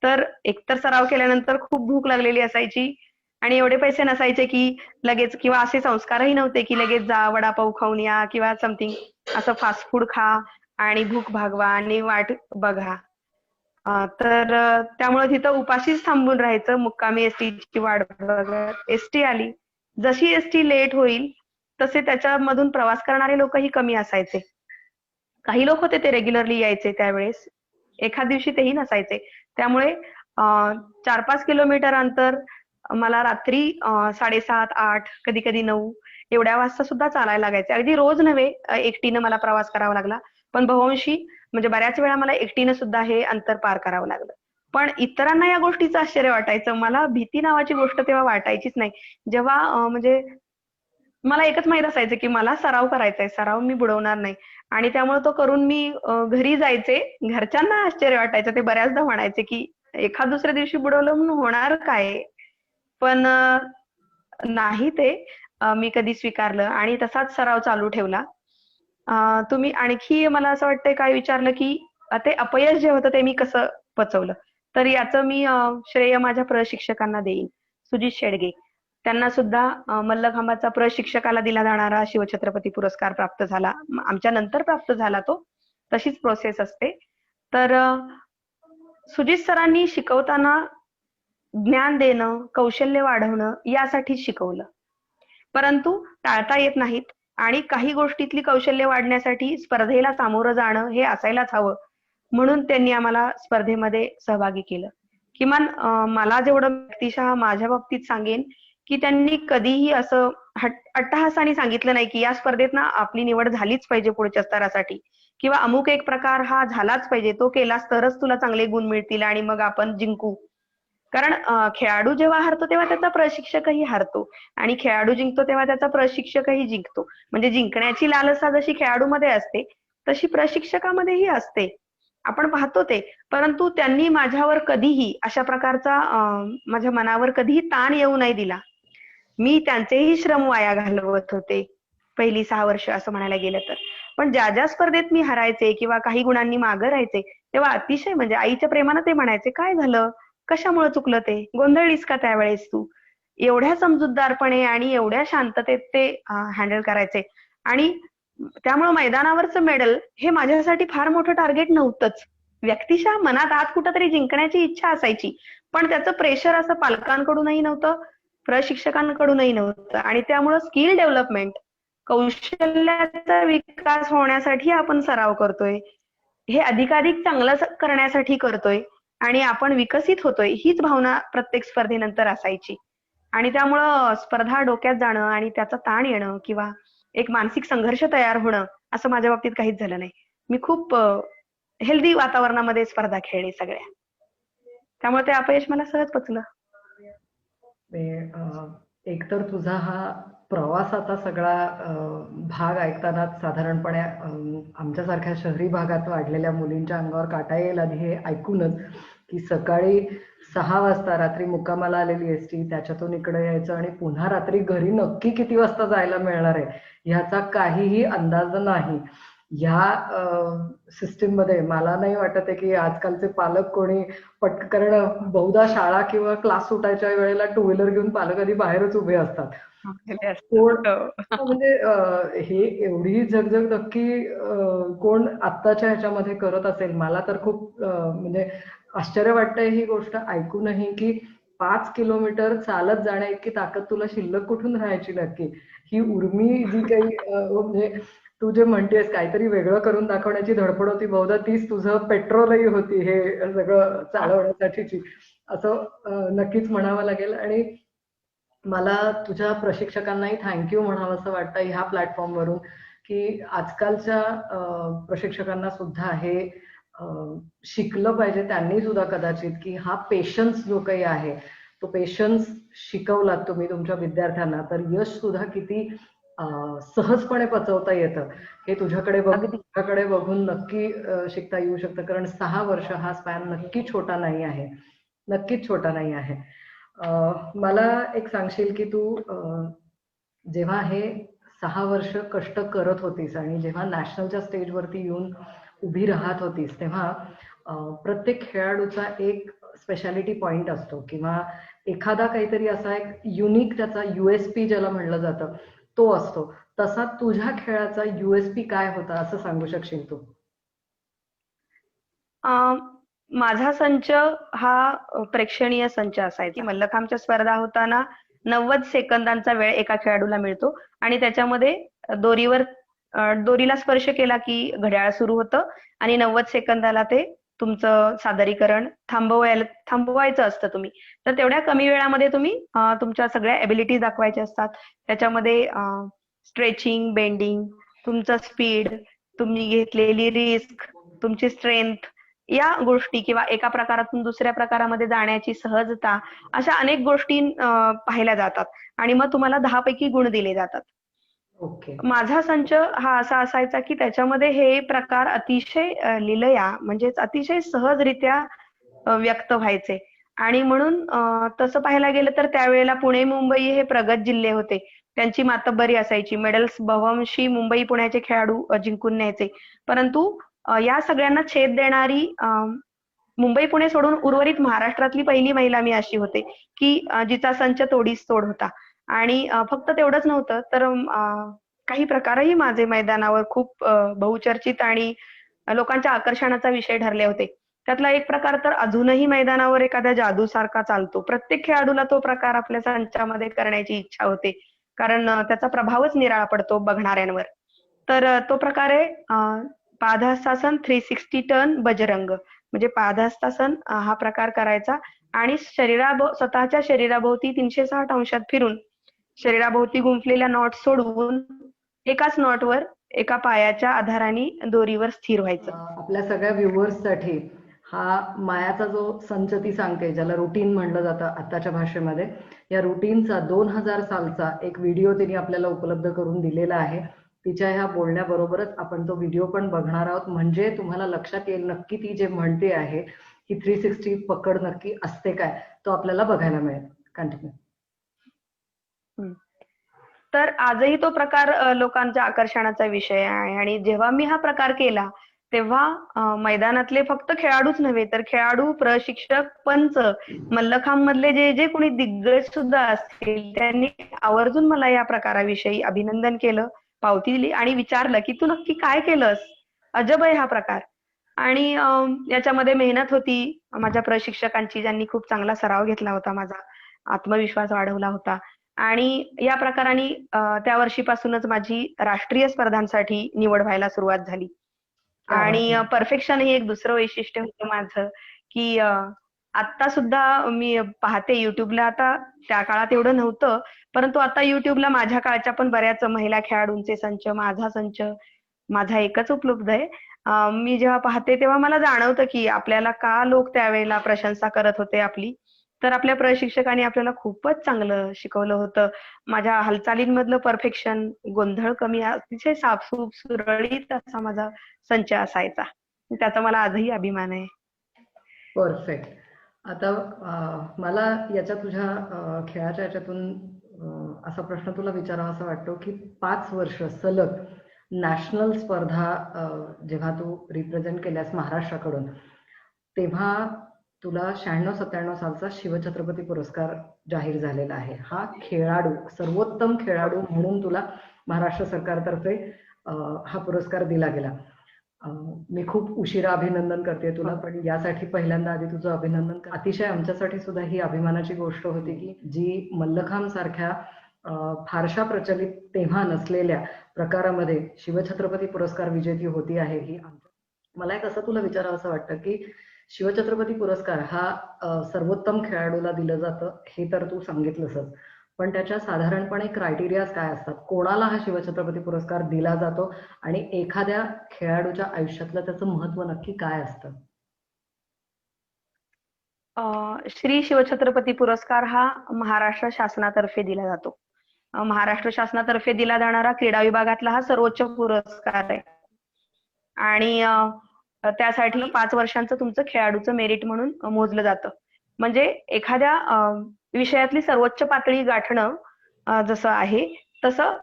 तर एकतर सराव केल्यानंतर खूप भूक लागलेली असायची आणि एवढे पैसे नसायचे की लगेच, किंवा असे संस्कारही नव्हते की लगेच जा वडापाव खाऊन या किंवा समथिंग असं फास्ट फूड खा आणि भूक भागवा आणि वाट बघा. तर त्यामुळे तिथं उपाशीच थांबून राहायचं मुक्कामी एसटीची वाट बघत. एसटी आली, जशी एसटी लेट होईल तसे त्याच्यामधून प्रवास करणारे लोकही कमी असायचे. काही लोक होते ते रेग्युलरली यायचे त्यावेळेस, एखाद दिवशी तेही नसायचे. त्यामुळे 4-5 किलोमीटर अंतर मला रात्री 7:30-8 कधी कधी 9 एवढ्या वाजता सुद्धा चालायला लागायचे. अगदी रोज नव्हे, एकटीनं मला प्रवास करावा लागला, पण बहुंशी म्हणजे बऱ्याच वेळा मला एकटीनं सुद्धा हे अंतर पार करावं लागलं. पण इतरांना या गोष्टीचं आश्चर्य वाटायचं. मला भीती नावाची गोष्ट तेव्हा वाटायचीच नाही. जेव्हा म्हणजे मला एकच माहित असायचं की मला सराव करायचा आहे, सराव मी बुडवणार नाही. आणि त्यामुळे तो करून मी घरी जायचे. घरच्यांना आश्चर्य वाटायचं. ते बऱ्याचदा म्हणायचे की एखाद दुसऱ्या दिवशी बुडवलं म्हणून होणार काय? पण नाही, ते मी कधी स्वीकारलं आणि तसाच सराव चालू ठेवला. तुम्ही आणखी मला असं वाटतंय काय विचारलं की ते अपयश जे होतं ते मी कसं पचवलं. तर याचं मी श्रेय माझ्या प्रशिक्षकांना देईन. सुजित शेडगे त्यांना सुद्धा मल्लखांबाचा प्रशिक्षकाला दिला जाणारा शिवछत्रपती पुरस्कार प्राप्त झाला. आमच्या नंतर प्राप्त झाला तो. तशीच प्रोसेस असते. तर सुजित सरांनी शिकवताना ज्ञान देणं, कौशल्य वाढवणं यासाठी शिकवलं. परंतु टाळता येत नाहीत आणि काही गोष्टीतली कौशल्य वाढण्यासाठी स्पर्धेला सामोरं जाणं हे असायलाच हवं. म्हणून त्यांनी आम्हाला स्पर्धेमध्ये सहभागी केलं. किमान मला जेवढं व्यक्तिशः माझ्या बाबतीत सांगेन, की त्यांनी कधीही असं अट्टहासाने सांगितलं नाही, की या स्पर्धेत ना आपली निवड झालीच पाहिजे पुढच्या स्तरासाठी किंवा अमुक एक प्रकार हा झालाच पाहिजे, तो केलास तरच तुला चांगले गुण मिळतील आणि मग आपण जिंकू. कारण खेळाडू जेव्हा हारतो तेव्हा त्याचा प्रशिक्षकही हारतो आणि खेळाडू जिंकतो तेव्हा त्याचा प्रशिक्षकही जिंकतो. म्हणजे जिंकण्याची लालसा जशी खेळाडूमध्ये असते, तशी प्रशिक्षकामध्येही असते. आपण पाहतो ते. परंतु त्यांनी माझ्यावर कधीही अशा प्रकारचा माझ्या मनावर कधीही ताण येऊ नाही दिला. मी त्यांचेही श्रम वाया घालवत होते. पहिली 6 वर्ष असं म्हणायला गेलं तर. पण ज्या स्पर्धेत मी हरायचे किंवा काही गुणांनी मागं राहायचे, तेव्हा अतिशय म्हणजे आईच्या प्रेमानं ते म्हणायचे, "काय झालं? कशामुळे चुकलं ते? गोंधळलीस का त्यावेळेस तू?" एवढ्या समजूतदारपणे आणि एवढ्या शांततेत ते हँडल करायचे आणि त्यामुळे मैदानावरचं मेडल हे माझ्यासाठी फार मोठं टार्गेट नव्हतंच. व्यक्तिशः मनात आत कुठेतरी जिंकण्याची इच्छा असायची. पण त्याचं प्रेशर असं पालकांकडूनही नव्हतं, प्रशिक्षकांकडूनही नव्हतं आणि त्यामुळं स्किल डेव्हलपमेंट, कौशल्याचा विकास होण्यासाठी आपण सराव करतोय. हे अधिकाधिक चांगलं करण्यासाठी करतोय आणि आपण विकसित होतोय हीच भावना प्रत्येक स्पर्धेनंतर असायची. आणि त्यामुळं स्पर्धा डोक्यात जाणं आणि त्याचा ताण येणं किंवा एक मानसिक संघर्ष तयार होणं असं माझ्या बाबतीत काहीच झालं नाही. मी खूप हेल्दी वातावरणामध्ये स्पर्धा खेळले सगळ्या. त्यामुळे ते अपयश मला सहज पचलं. एकतर तुझा हा प्रवासाचा सगळा भाग ऐकताना साधारणपणे आमच्यासारख्या शहरी भागात वाढलेल्या मुलींच्या अंगावर काटा येईल आधी हे ऐकूनच, की सकाळी 6 वाजता रात्री मुक्कामाला आलेली एसटी, त्याच्यातून इकडे यायचं आणि पुन्हा रात्री घरी नक्की किती वाजता जायला मिळणार आहे ह्याचा काहीही अंदाज नाही. ह्या सिस्टीम मध्ये मला नाही वाटत आहे की आजकालचे पालक कोणी कारण बहुधा शाळा किंवा क्लास सुटायच्या वेळेला टू व्हीलर घेऊन पालक आधी बाहेरच उभे असतात. कोण हो. म्हणजे हे एवढी झगझग नक्की कोण आत्ताच्या ह्याच्यामध्ये करत असेल. मला तर खूप म्हणजे आश्चर्य वाटतंय ही गोष्ट ऐकूनही, की 5 किलोमीटर चालत जाण्या इतकी ताकद तुला शिल्लक कुठून राहायची नक्की. ही उर्मी जी काही म्हणजे तू जे म्हणतेस काहीतरी वेगळं करून दाखवण्याची धडपड होती, बहुधा तीच तुझं पेट्रोलही होती हे सगळं चालवण्यासाठीची, असं नक्कीच म्हणावं लागेल. आणि मला तुझ्या प्रशिक्षकांनाही थँक्यू म्हणावंसं वाटतं ह्या प्लॅटफॉर्मवरून, की आजकालच्या प्रशिक्षकांना सुद्धा हे शिकलं पाहिजे त्यांनी सुद्धा कदाचित, की हा पेशन्स जो काही आहे तो पेशन्स शिकवलात तुम्ही तुमच्या विद्यार्थ्यांना तर यश सुद्धा किती सहजपणे पचवता येतं हे अगदी. तुझ्याकडे बघून नक्की शिकता येऊ शकतं. कारण 6 वर्ष हा स्पॅन नक्की छोटा नाही आहे, नक्कीच छोटा नाही आहे. मला एक सांगशील की तू जेव्हा हे 6 वर्ष कष्ट करत होतीस आणि जेव्हा नॅशनलच्या स्टेजवरती येऊन उभी राहत होतीस, तेव्हा प्रत्येक खेळाडूचा एक स्पेशालिटी पॉइंट असतो किंवा एखादा काहीतरी असा एक युनिक त्याचा USP ज्याला म्हणलं जातं तो असतो. तसा तुझ्या खेळाचा USP काय होता असं सांगू शकशील तू? माझा संच हा प्रेक्षणीय संच असायचा. की मल्लखांबच्या स्पर्धा होताना 90 सेकंदांचा वेळ एका खेळाडूला मिळतो आणि त्याच्यामध्ये दोरीवर दोरीला स्पर्श केला की घड्याळ सुरू होतं आणि 90 सेकंदाला ते तुमचं सादरीकरण थांबवायचं असतं तुम्ही. तर तेवढ्या कमी वेळामध्ये तुम्ही तुमच्या सगळ्या एबिलिटीज दाखवायच्या असतात. त्याच्यामध्ये स्ट्रेचिंग, बेंडिंग, तुमचं स्पीड, तुम्ही घेतलेली रिस्क, तुमची स्ट्रेंथ या गोष्टी किंवा एका प्रकारातून दुसऱ्या प्रकारामध्ये जाण्याची सहजता अशा अनेक गोष्टी पाहिल्या जातात आणि मग तुम्हाला 10 पैकी गुण दिले जातात. ओके. माझा संच हा असा असायचा की त्याच्यामध्ये हे प्रकार अतिशय लीलया म्हणजेच अतिशय सहजरित्या व्यक्त व्हायचे आणि म्हणून तसं पाहायला गेलं तर त्यावेळेला पुणे मुंबई हे प्रगत जिल्हे होते. त्यांची मातब्बरी असायची. मेडल्स बव्हंशी मुंबई पुण्याचे खेळाडू जिंकून न्यायचे. परंतु या सगळ्यांना छेद देणारी मुंबई पुणे सोडून उर्वरित महाराष्ट्रातली पहिली महिला मी अशी होते की जिचा संच तोडीस तोड होता. आणि फक्त तेवढंच नव्हतं तर काही प्रकारही माझे मैदानावर खूप बहुचर्चित आणि लोकांच्या आकर्षणाचा विषय ठरले होते. त्यातला एक प्रकार तर अजूनही मैदानावर एखाद्या जादूसारखा चालतो. प्रत्येक खेळाडूला तो प्रकार आपल्या संचामध्ये करण्याची इच्छा होते. कारण त्याचा प्रभावच निराळा पडतो बघणाऱ्यांवर. तर तो प्रकार आहे पादहस्तासन 360 टर्न बजरंग. म्हणजे पादहस्तासन हा प्रकार करायचा आणि स्वतःच्या शरीराभोवती 360 अंशात फिरून शरीराभोवती गुंफलेल्या नॉट सोडवून एकाच नॉटवर एका पायाच्या आधाराने दोरीवर स्थिर व्हायचं. आपल्या सगळ्या व्ह्युअर्ससाठी हा मायाचा जो संच ती सांगते, ज्याला रुटीन म्हणलं जातं आताच्या भाषेमध्ये, या रुटीनचा 2000 सालचा एक व्हिडिओ तिने आपल्याला उपलब्ध करून दिलेला आहे. तिच्या ह्या बोलण्याबरोबरच आपण तो व्हिडिओ पण बघणार आहोत, म्हणजे तुम्हाला लक्षात येईल नक्की ती जे म्हणते आहे की 360 पकड नक्की असते काय, तो आपल्याला बघायला मिळेल. कंटिन्यू. तर आजही तो प्रकार लोकांच्या आकर्षणाचा विषय आहे आणि जेव्हा मी हा प्रकार केला तेव्हा मैदानातले फक्त खेळाडूच नव्हे तर खेळाडू, प्रशिक्षक, पंच, मल्लखांब मधले जे जे कोणी दिग्गज सुद्धा असतील त्यांनी आवर्जून मला या प्रकाराविषयी अभिनंदन केलं, पावती दिली आणि विचारलं की तू नक्की काय केलंस, अजब आहे हा प्रकार. आणि याच्यामध्ये मेहनत होती माझ्या प्रशिक्षकांची, ज्यांनी खूप चांगला सराव घेतला होता, माझा आत्मविश्वास वाढवला होता. आणि या प्रकाराने त्या वर्षीपासूनच माझी राष्ट्रीय स्पर्धांसाठी निवड व्हायला सुरुवात झाली. आणि परफेक्शन हे एक दुसरं वैशिष्ट्य होतं माझं की आता सुद्धा मी पाहते युट्यूबला, आता त्या काळात एवढं नव्हतं परंतु आता युट्यूबला माझ्या काळच्या पण बऱ्याच महिला खेळाडूंचे संच, माझा संच, माझा एकच उपलब्ध आहे. मी जेव्हा पाहते तेव्हा मला जाणवतं की आपल्याला का लोक त्यावेळेला प्रशंसा करत होते आपली, तर आपल्या प्रशिक्षकांनी आपल्याला खूपच चांगलं शिकवलं होतं. माझ्या हालचालींमधलं परफेक्शन, गोंधळ कमी, अतिशय साफसूफ सुरळीत असा माझा संच असायचा. त्याचा मला आजही अभिमान आहे. परफेक्ट. आता मला याच्या तुझ्या खेळाच्या याच्यातून असा प्रश्न तुला विचारावा असं वाटतो की 5 वर्ष सलग नॅशनल स्पर्धा जेव्हा तू रिप्रेझेंट केल्यास महाराष्ट्राकडून, तेव्हा तुला 96-97 सालचा शिवछत्रपती पुरस्कार जाहीर झालेला आहे. हा खेळाडू, सर्वोत्तम खेळाडू म्हणून तुला महाराष्ट्र सरकारतर्फे हा पुरस्कार दिला गेला. मी खूप उशिरा अभिनंदन करते तुला, पण यासाठी पहिल्यांदा आधी तुझं अभिनंदन. अतिशय आमच्यासाठी सुद्धा ही अभिमानाची गोष्ट होती की जी मल्लखांब सारख्या फारशा प्रचलित तेव्हा नसलेल्या प्रकारामध्ये शिवछत्रपती पुरस्कार विजेती होती आहे ही. मला एक असं तुला विचारावं असं वाटतं की शिवछत्रपती पुरस्कार हा सर्वोत्तम खेळाडूला दिलं जातं हे तर तू सांगितलंसच, पण त्याच्या साधारणपणे क्रायटेरियाज काय असतात, कोणाला हा शिवछत्रपती पुरस्कार दिला जातो आणि एखाद्या खेळाडूच्या आयुष्यातलं त्याचं महत्व नक्की काय असतं? श्री शिवछत्रपती पुरस्कार हा महाराष्ट्र शासनातर्फे दिला जातो. महाराष्ट्र शासनातर्फे दिला जाणारा क्रीडा विभागातला हा सर्वोच्च पुरस्कार आहे आणि त्यासाठी 5 वर्षांचं तुमचं खेळाडूचं मेरिट म्हणून मोजलं जातं. म्हणजे एखाद्या विषयातली सर्वोच्च पातळी गाठणं जसं आहे तसं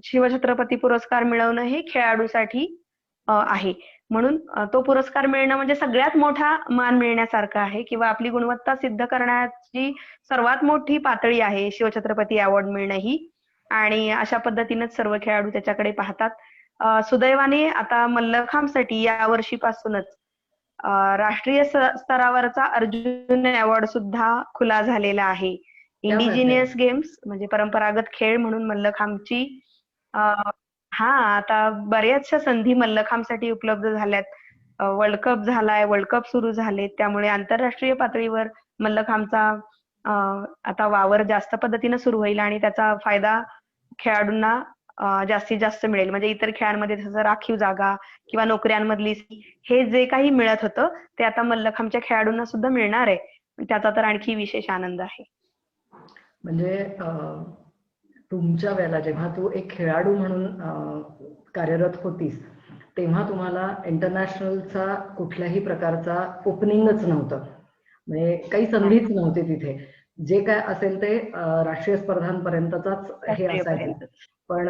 शिवछत्रपती पुरस्कार मिळवणं हे खेळाडूसाठी आहे. म्हणून तो पुरस्कार मिळणं म्हणजे सगळ्यात मोठा मान मिळण्यासारखं आहे किंवा आपली गुणवत्ता सिद्ध करण्याची सर्वात मोठी पातळी आहे शिवछत्रपती अवॉर्ड मिळणं ही. आणि अशा पद्धतीनेच सर्व खेळाडू त्याच्याकडे पाहतात. सुदैवाने आता मल्लखांबसाठी या वर्षीपासूनच राष्ट्रीय स्तरावरचा अर्जुन अवॉर्ड सुद्धा खुला झालेला आहे. इंडिजिनियस गेम्स म्हणजे परंपरागत खेळ म्हणून मल्लखांबची आता बऱ्याचशा संधी मल्लखांबसाठी उपलब्ध झाल्यात. वर्ल्ड कप झालाय, वर्ल्ड कप सुरू झालेत, त्यामुळे आंतरराष्ट्रीय पातळीवर मल्लखांबचा आता वावर जास्त पद्धतीने सुरू होईल आणि त्याचा फायदा खेळाडूंना जास्तीत जास्त मिळेल. म्हणजे इतर खेळांमध्ये जसं राखीव जागा किंवा नोकऱ्यांमधली हे जे काही मिळत होतं ते आता मल्लखांबच्या खेळाडूंना सुद्धा मिळणार आहे. त्याचा तर आणखी विशेष आनंद आहे. म्हणजे तुमच्या वेळेला जेव्हा तू एक खेळाडू म्हणून कार्यरत होतीस तेव्हा तुम्हाला इंटरनॅशनलचा कुठल्याही प्रकारचा ओपनिंगच नव्हतं, म्हणजे काही संधीच नव्हती तिथे. जे काय असेल ते राष्ट्रीय स्पर्धांपर्यंतचाच हे असायचं. पण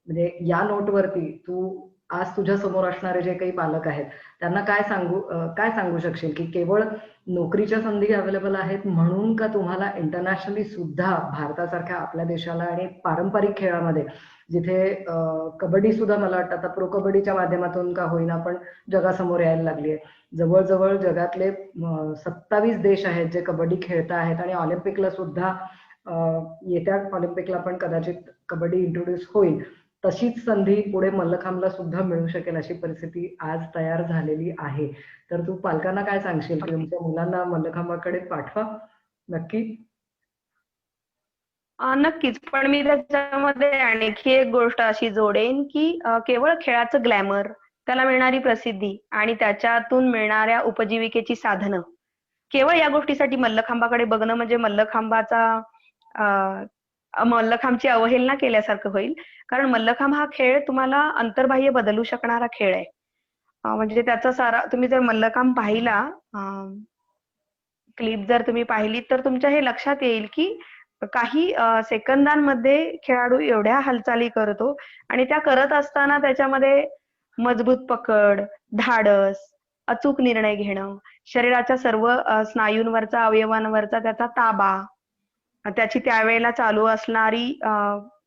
म्हणजे या नोटवरती तू आज तुझ्या समोर असणारे जे काही पालक आहेत त्यांना काय सांगू शकशील की केवळ नोकरीच्या संधी अवेलेबल आहेत म्हणून का तुम्हाला इंटरनॅशनली सुद्धा भारतासारख्या आपल्या देशाला आणि पारंपरिक खेळामध्ये जिथे कबड्डी सुद्धा मला वाटतं आता प्रो कबड्डीच्या माध्यमातून का होईना पण जगासमोर यायला लागली आहे. जवळजवळ जगातले 27 देश आहेत जे कबड्डी खेळत आहेत आणि ऑलिम्पिकला सुद्धा येत्या ऑलिम्पिकला पण कदाचित कबड्डी इंट्रोड्यूस होईल. तशीच संधी पुढे मल्लखांबला सुद्धा मिळू शकेल अशी परिस्थिती आज तयार झालेली आहे. तर तू पालकांना काय सांगशील की तुमच्या मुलांना मल्लखांबाकडे पाठवा? नक्की. नक्कीच. पण मी त्याच्यामध्ये आणखी एक गोष्ट अशी जोडेन, की केवळ खेळाचं ग्लॅमर, त्याला मिळणारी प्रसिद्धी आणि त्याच्यातून मिळणाऱ्या उपजीविकेची साधनं, केवळ या गोष्टीसाठी मल्लखांबाकडे बघणं म्हणजे मल्लखांबची अवहेलना केल्यासारखं होईल. कारण मल्लखांब हा खेळ तुम्हाला अंतर्बाह्य बदलू शकणारा खेळ आहे. म्हणजे त्याचा सारा तुम्ही जर मल्लखांब पाहिला, क्लिप जर तुम्ही पाहिली तर तुमच्या हे लक्षात येईल की काही सेकंदांमध्ये खेळाडू एवढ्या हालचाली करतो आणि त्या करत असताना त्याच्यामध्ये मजबूत पकड, धाडस, अचूक निर्णय घेणं, शरीराच्या सर्व स्नायूंवरचा, अवयवांवरचा त्याचा ताबा, त्याची त्यावेळेला चालू असणारी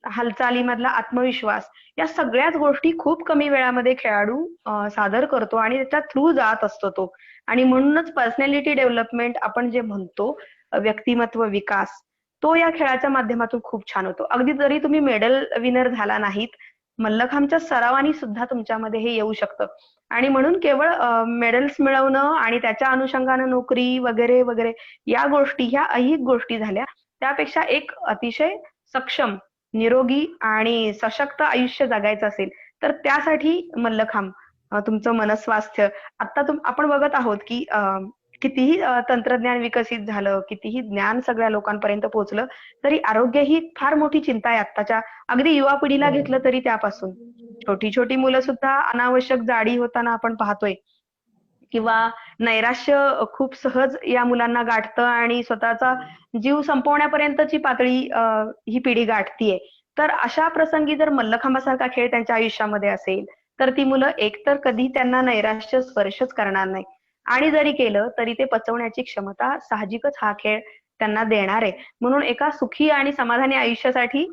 हालचालीमधला आत्मविश्वास, या सगळ्याच गोष्टी खूप कमी वेळामध्ये खेळाडू सादर करतो आणि त्याच्या थ्रू जात असतो तो. आणि म्हणूनच पर्सनॅलिटी डेव्हलपमेंट आपण जे म्हणतो, व्यक्तिमत्व विकास, तो या खेळाच्या माध्यमातून खूप छान होतो. अगदी जरी तुम्ही मेडल विनर झाला नाहीत, मल्लखांबच्या सरावानी सुद्धा तुमच्यामध्ये हे येऊ शकतं. आणि म्हणून केवळ मेडल्स मिळवणं आणि त्याच्या अनुषंगानं नोकरी वगैरे वगैरे या गोष्टी, ह्या ऐहिक गोष्टी झाल्या. त्यापेक्षा एक अतिशय सक्षम, निरोगी आणि सशक्त आयुष्य जगायचं असेल तर त्यासाठी मल्लखांब, तुमचं मनस्वास्थ्य, आता आपण बघत आहोत की कितीही तंत्रज्ञान विकसित झालं, कितीही ज्ञान सगळ्या लोकांपर्यंत पोहोचलं, तरी आरोग्य ही फार मोठी चिंता आहे आत्ताच्या. अगदी युवा पिढीला घेतलं तरी त्यापासून छोटी छोटी मुलं सुद्धा अनावश्यक जाडी होताना आपण पाहतोय, किंवा नैराश्य खूप सहज या मुलांना गाठतं आणि स्वतःचा जीव संपवण्यापर्यंतची पातळी ही पिढी गाठतीये. तर अशा प्रसंगी जर मल्लखांबासारखा खेळ त्यांच्या आयुष्यामध्ये असेल तर ती मुलं एकतर कधी त्यांना नैराश्य स्पर्शच करणार नाही, आणि जरी केलं तरी ते पचवण्याची क्षमता साहजिकच हा खेळ त्यांना देणार आहे. म्हणून एका सुखी आणि समाधानी आयुष्यासाठी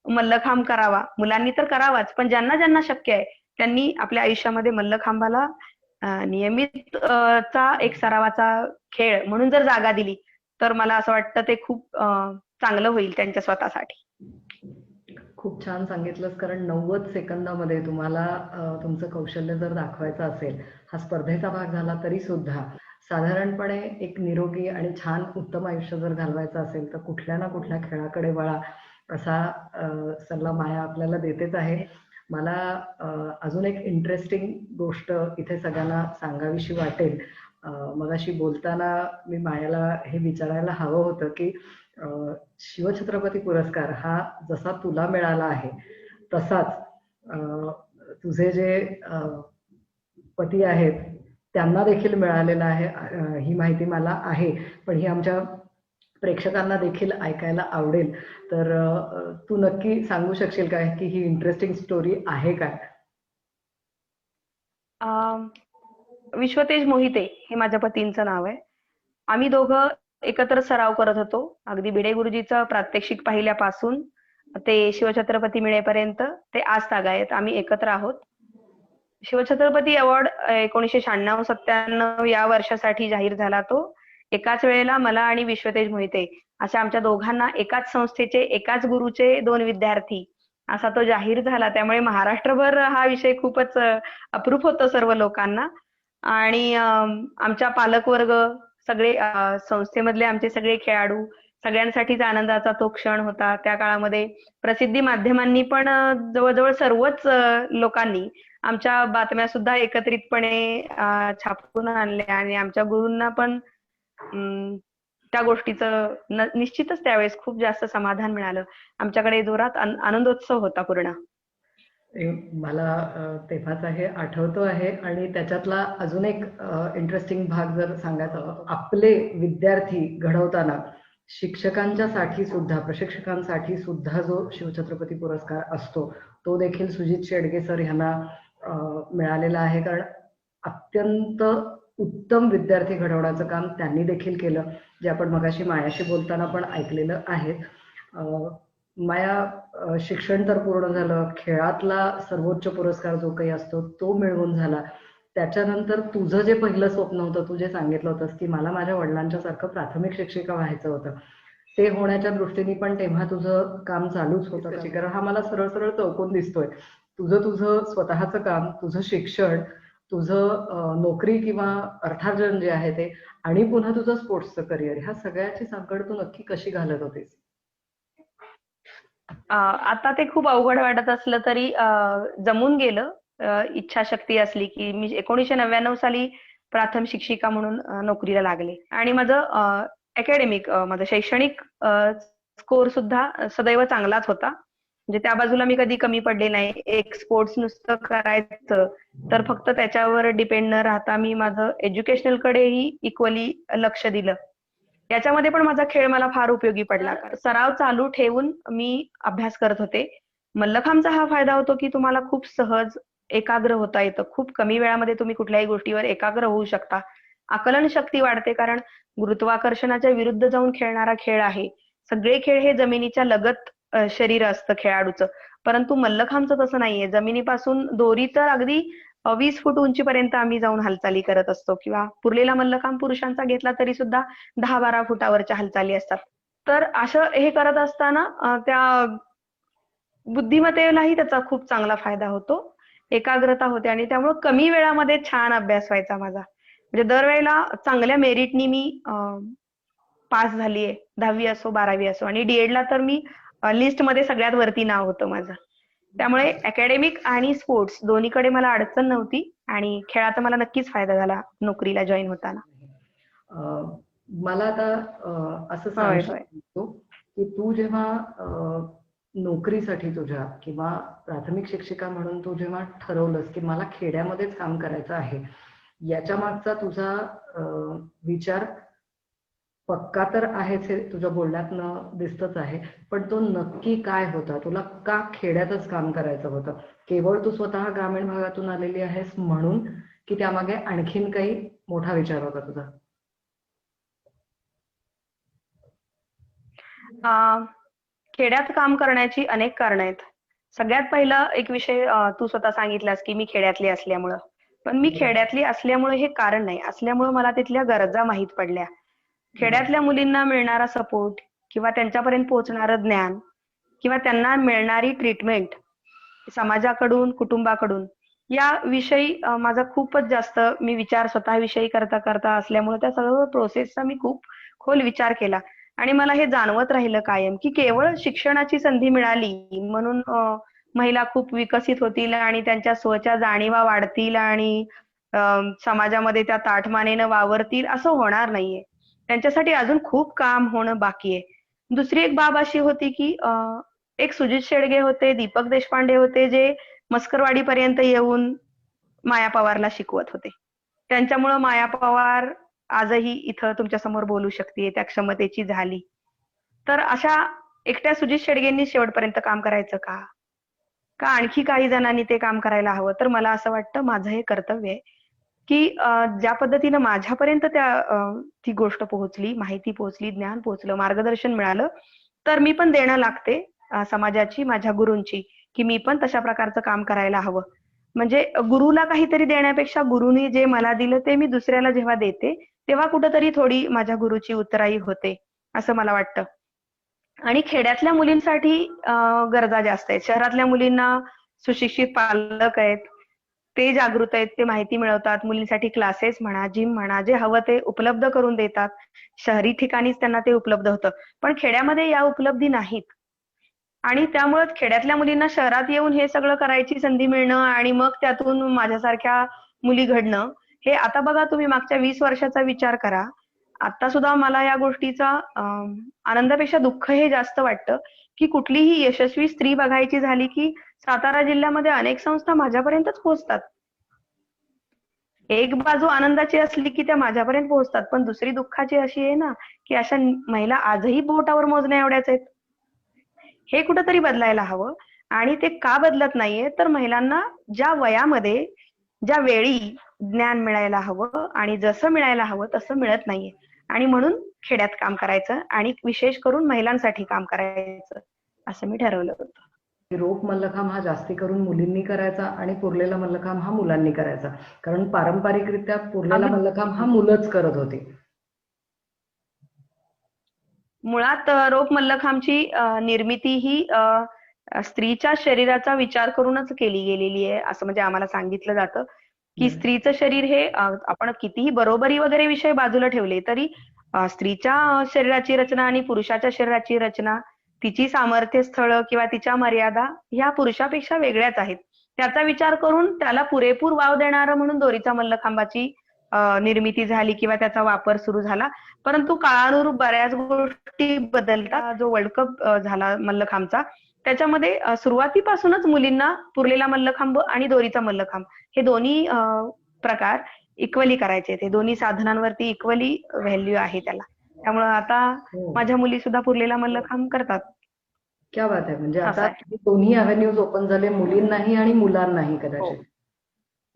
मल्लखांब करावा, मुलांनी तर करावाच, पण ज्यांना ज्यांना शक्य आहे त्यांनी आपल्या आयुष्यामध्ये मल्लखांबाला नियमित एक सरावाचा खेळ म्हणून जर जागा दिली तर मला असं वाटतं ते खूप चांगलं होईल त्यांच्या स्वतःसाठी. खूप छान सांगितलंस. कारण 90 सेकंदामध्ये तुम्हाला तुमचं कौशल्य जर दाखवायचं असेल, हा स्पर्धेचा भाग झाला तरी सुद्धा साधारणपणे एक निरोगी आणि छान उत्तम आयुष्य जर घालवायचं असेल तर कुठल्या ना कुठल्या खेळाकडे वळा, असा सल्ला माया आपल्याला देतेच आहे. मला अजून एक इंटरेस्टिंग गोष्ट इथे सगळ्यांना सांगावीशी वाटेल. मगाशी बोलताना मी मायाला हे विचारायला हवं होतं की शिवछत्रपती पुरस्कार हा जसा तुला मिळाला आहे तसाच तुझे जे पती आहेत त्यांना देखील मिळालेला आहे, ही माहिती मला आहे. पण ही आमच्या प्रेक्षकांना देखील ऐकायला आवडेल. तर तू नक्की सांगू शकशील काय की ही इंटरेस्टिंग स्टोरी आहे काय? विश्वतेज मोहिते हे माझ्या पतींचं नाव आहे. आम्ही दोघं एकत्र सराव करत होतो. अगदी भिडे गुरुजीचं प्रात्यक्षिक पाहिल्यापासून ते शिवछत्रपती मिळेपर्यंत ते आज तागायत आम्ही एकत्र आहोत. शिवछत्रपती अवॉर्ड 1996-97 या वर्षासाठी जाहीर झाला. तो एकाच वेळेला मला आणि विश्वतेज मोहिते अशा आमच्या दोघांना एकाच संस्थेचे, एकाच गुरुचे 2 विद्यार्थी असा तो जाहीर झाला. त्यामुळे महाराष्ट्रभर हा विषय खूपच अप्रूप होतो सर्व लोकांना. आणि आमच्या पालकवर्ग सगळे, संस्थेमधले आमचे सगळे खेळाडू, सगळ्यांसाठीच आनंदाचा तो क्षण होता. त्या काळामध्ये प्रसिद्धी माध्यमांनी पण जवळजवळ सर्वच लोकांनी आमच्या बातम्या सुद्धा एकत्रितपणे छापून आणल्या आणि आमच्या गुरूंना पण त्या गोष्टीचं निश्चितच त्यावेळेस खूप जास्त समाधान मिळालं. आमच्याकडे जोरात आनंदोत्सव होता पूर्ण. मला तेव्हाचा हे आठवतो आहे. आणि त्याच्यातला अजून एक इंटरेस्टिंग भाग जर सांगायचा, आपले विद्यार्थी घडवताना शिक्षकांच्या साठी सुद्धा, प्रशिक्षकांसाठी सुद्धा जो शिवछत्रपती पुरस्कार असतो तो देखील सुजित शेडगे सर यांना मिळालेला आहे. कारण अत्यंत उत्तम विद्यार्थी घडवण्याचं काम त्यांनी देखील केलं, जे आपण मगाशी मायाशी बोलताना पण ऐकलेलं आहे. माया, शिक्षण तर पूर्ण झालं, खेळातला सर्वोच्च पुरस्कार जो काही असतो तो मिळवून झाला. त्याच्यानंतर तुझं जे पहिलं स्वप्न होतं, तू जे सांगितलं होतंस की मला माझ्या वडिलांच्या सारखं प्राथमिक शिक्षिका व्हायचं होतं, ते होण्याच्या दृष्टीने पण तेव्हा तुझं काम चालूच होतं. कारण हा मला सरळ सरळ चौकून दिसतोय. तुझं स्वतःचं काम, तुझं शिक्षण, तुझं नोकरी किंवा अर्थार्जन जे आहे ते, आणि पुन्हा तुझं स्पोर्ट्सचं करिअर, ह्या सगळ्याची सांगड तू नक्की कशी घालत होतीस? आता ते खूप अवघड वाटत असलं तरी जमून गेलं. इच्छाशक्ती असली की मी 1999 साली प्राथमिक शिक्षिका म्हणून नोकरीला लागले आणि माझं अकॅडमिक माझं शैक्षणिक स्कोर सुद्धा सदैव चांगलाच होता. म्हणजे त्या बाजूला मी कधी कमी पडले नाही. एक स्पोर्ट्स नुसतं करायचं तर फक्त त्याच्यावर डिपेंड न राहता मी माझं एज्युकेशनल कडेही इक्वली लक्ष दिलं. याच्यामध्ये पण माझा खेळ मला फार उपयोगी पडला. सराव चालू ठेवून मी अभ्यास करत होते. मल्लखांबचा हा फायदा होतो की तुम्हाला खूप सहज एकाग्र होता येतं. खूप कमी वेळामध्ये तुम्ही कुठल्याही गोष्टीवर एकाग्र होऊ शकता. आकलन शक्ती वाढते कारण गुरुत्वाकर्षणाच्या विरुद्ध जाऊन खेळणारा खेळ आहे. सगळे खेळ हे जमिनीच्या लगत शरीर असतं खेळाडूचं. परंतु मल्लखांबचं तसं नाहीये. जमिनीपासून दोरी तर अगदी 20 फूट उंचीपर्यंत आम्ही जाऊन हालचाली करत असतो किंवा पुरलेला मल्लखांब पुरुषांचा घेतला तरी सुद्धा 10-12 फुटावरच्या हालचाली असतात. तर असं हे करत असताना त्या बुद्धिमत्तेलाही त्याचा खूप चांगला फायदा होतो. एकाग्रता होते आणि त्यामुळे कमी वेळामध्ये छान अभ्यास व्हायचा माझा. म्हणजे दरवेळेला चांगल्या मेरिटनी मी पास झालीये. 10वी असो 12वी असो आणि डीएडला तर मी लिस्टमध्ये सगळ्यात वरती नाव होतं माझं. त्यामुळे अकॅडमिक आणि स्पोर्ट्स दोन्हीकडे मला अडचण नव्हती आणि खेळाचा मला नक्कीच फायदा झाला नोकरीला जॉईन होताना. मला आता असं सांगतो की तू जेव्हा नोकरीसाठी तुझ्या किंवा प्राथमिक शिक्षिका म्हणून तू जेव्हा ठरवलंस की मला खेड्यामध्येच काम करायचं आहे, याच्या मागचा तुझा विचार पक्का तर आहेच, हे तुझ्या बोलण्यातनं दिसतच आहे, पण तो नक्की काय होता? तुला का खेड्यातच काम करायचं होतं? केवळ तू स्वतः ग्रामीण भागातून आलेली आहेस म्हणून, की त्यामागे आणखीन काही मोठा विचार होता तुझा? खेड्यात काम करण्याची अनेक कारणं आहेत. सगळ्यात पहिला एक विषय तू स्वतः सांगितलास की मी खेड्यातली असल्यामुळं. पण मी खेड्यातली असल्यामुळे हे कारण नाही. असल्यामुळं मला तिथल्या गरजा माहीत पडल्या. खेड्यातल्या मुलींना मिळणारा सपोर्ट किंवा त्यांच्यापर्यंत पोहोचणारं ज्ञान किंवा त्यांना मिळणारी ट्रीटमेंट समाजाकडून, कुटुंबाकडून या विषयी माझा खूपच जास्त मी विचार स्वतःविषयी करता करता असल्यामुळे त्या सर्व प्रोसेसचा मी खूप खोल विचार केला. आणि मला हे जाणवत राहिलं कायम की केवळ शिक्षणाची संधी मिळाली म्हणून महिला खूप विकसित होतील आणि त्यांच्या स्वच्या जाणीवा वाढतील आणि समाजामध्ये त्या ताठमानेनं वावरतील असं होणार नाहीये. त्यांच्यासाठी अजून खूप काम होणं बाकी आहे. दुसरी एक बाब अशी होती की एक सुजित शेडगे होते, दीपक देशपांडे होते जे मस्करवाडीपर्यंत येऊन माया पवारला शिकवत होते. त्यांच्यामुळं माया पवार आजही इथं तुमच्या समोर बोलू शकते, त्या क्षमतेची झाली. तर अशा एकट्या सुजित शेडगेंनी शेवटपर्यंत काम करायचं का? का आणखी काही जणांनी ते काम करायला हवं? तर मला असं वाटतं माझं हे कर्तव्य आहे की ज्या पद्धतीनं माझ्यापर्यंत ती गोष्ट पोहोचली, माहिती पोहोचली, ज्ञान पोहोचलं, मार्गदर्शन मिळालं, तर मी पण देणं लागते समाजाची, माझ्या गुरूंची, की मी पण तशा प्रकारचं काम करायला हवं. म्हणजे गुरुला काहीतरी देण्यापेक्षा गुरुनी जे मला दिलं ते मी दुसऱ्याला जेव्हा देते, तेव्हा कुठंतरी थोडी माझ्या गुरुची उतराई होते, असं मला वाटतं. आणि खेड्यातल्या मुलींसाठी गरजा जास्त आहेत. शहरातल्या मुलींना सुशिक्षित पालक आहेत, ते जागृत आहेत, ते माहिती मिळवतात. मुलींसाठी क्लासेस म्हणा, जिम म्हणा, जे हवं ते उपलब्ध करून देतात. शहरी ठिकाणीच त्यांना ते उपलब्ध होतं. पण खेड्यामध्ये या उपलब्धी नाहीत. आणि त्यामुळे खेड्यातल्या मुलींना शहरात येऊन हे सगळं करायची संधी मिळणं आणि मग त्यातून माझ्यासारख्या मुली घडणं, हे आता बघा तुम्ही मागच्या 20 वर्षाचा विचार करा. आता सुद्धा मला या गोष्टीचा आनंदापेक्षा दुःख हे जास्त वाटतं, की कुठलीही यशस्वी स्त्री बघायची झाली की सातारा जिल्ह्यामध्ये अनेक संस्था माझ्यापर्यंतच पोहोचतात. एक बाजू आनंदाची असली की त्या माझ्यापर्यंत पोहोचतात, पण दुसरी दुःखाची अशी आहे ना, की अशा महिला आजही बोटावर मोजण्या एवढ्याच आहेत. हे कुठंतरी बदलायला हवं. आणि ते का बदलत नाहीये, तर महिलांना ज्या वयामध्ये, ज्या वेळी ज्ञान मिळायला हवं आणि जसं मिळायला हवं तसं मिळत नाहीये. आणि म्हणून खेड्यात काम करायचं आणि विशेष करून महिलांसाठी काम करायचं, असं मी ठरवलं होतं. की रोप मल्लखांब हा जास्ती करून मुलींनी करायचा आणि पुरलेला मल्लखांब हा मुलांनी करायचा. कारण पारंपरिकरित्या पुरलेला मल्लखांब हा अगदी मुलंच करत होती. मुळात रोप मल्लखांबची निर्मिती ही स्त्रीच्या शरीराचा विचार करूनच केली गेलेली आहे, असं म्हणजे आम्हाला सांगितलं जातं, की बरं. स्त्रीचं शरीर हे आपण कितीही बरोबरी वगैरे विषय बाजूला ठेवले तरी स्त्रीच्या शरीराची रचना आणि पुरुषाच्या शरीराची रचना, तिची सामर्थ्य स्थळ किंवा तिच्या मर्यादा ह्या पुरुषापेक्षा वेगळ्याच आहेत. त्याचा विचार करून त्याला पुरेपूर वाव देणारं म्हणून दोरीच्या मल्लखांबाची निर्मिती झाली किंवा त्याचा वापर सुरू झाला. परंतु काळानुरूप बऱ्याच गोष्टी बदलतात. जो वर्ल्ड कप झाला मल्लखांबचा, त्याच्यामध्ये सुरुवातीपासूनच मुलींना पुरलेला मल्लखांब आणि दोरीचा मल्लखांब हे दोन्ही प्रकार इक्वली करायचे. ते दोन्ही साधनांवरती इक्वली व्हॅल्यू आहे त्याला. त्यामुळं आता हो. माझ्या मुली सुद्धा पुरलेला मल्लखांब करतात. क्या बात आहे. म्हणजे असं आता आहे. दोन्ही अव्हेन्यूज ओपन झाले, मुलींनाही आणि मुलांनाही हो. कदाचित.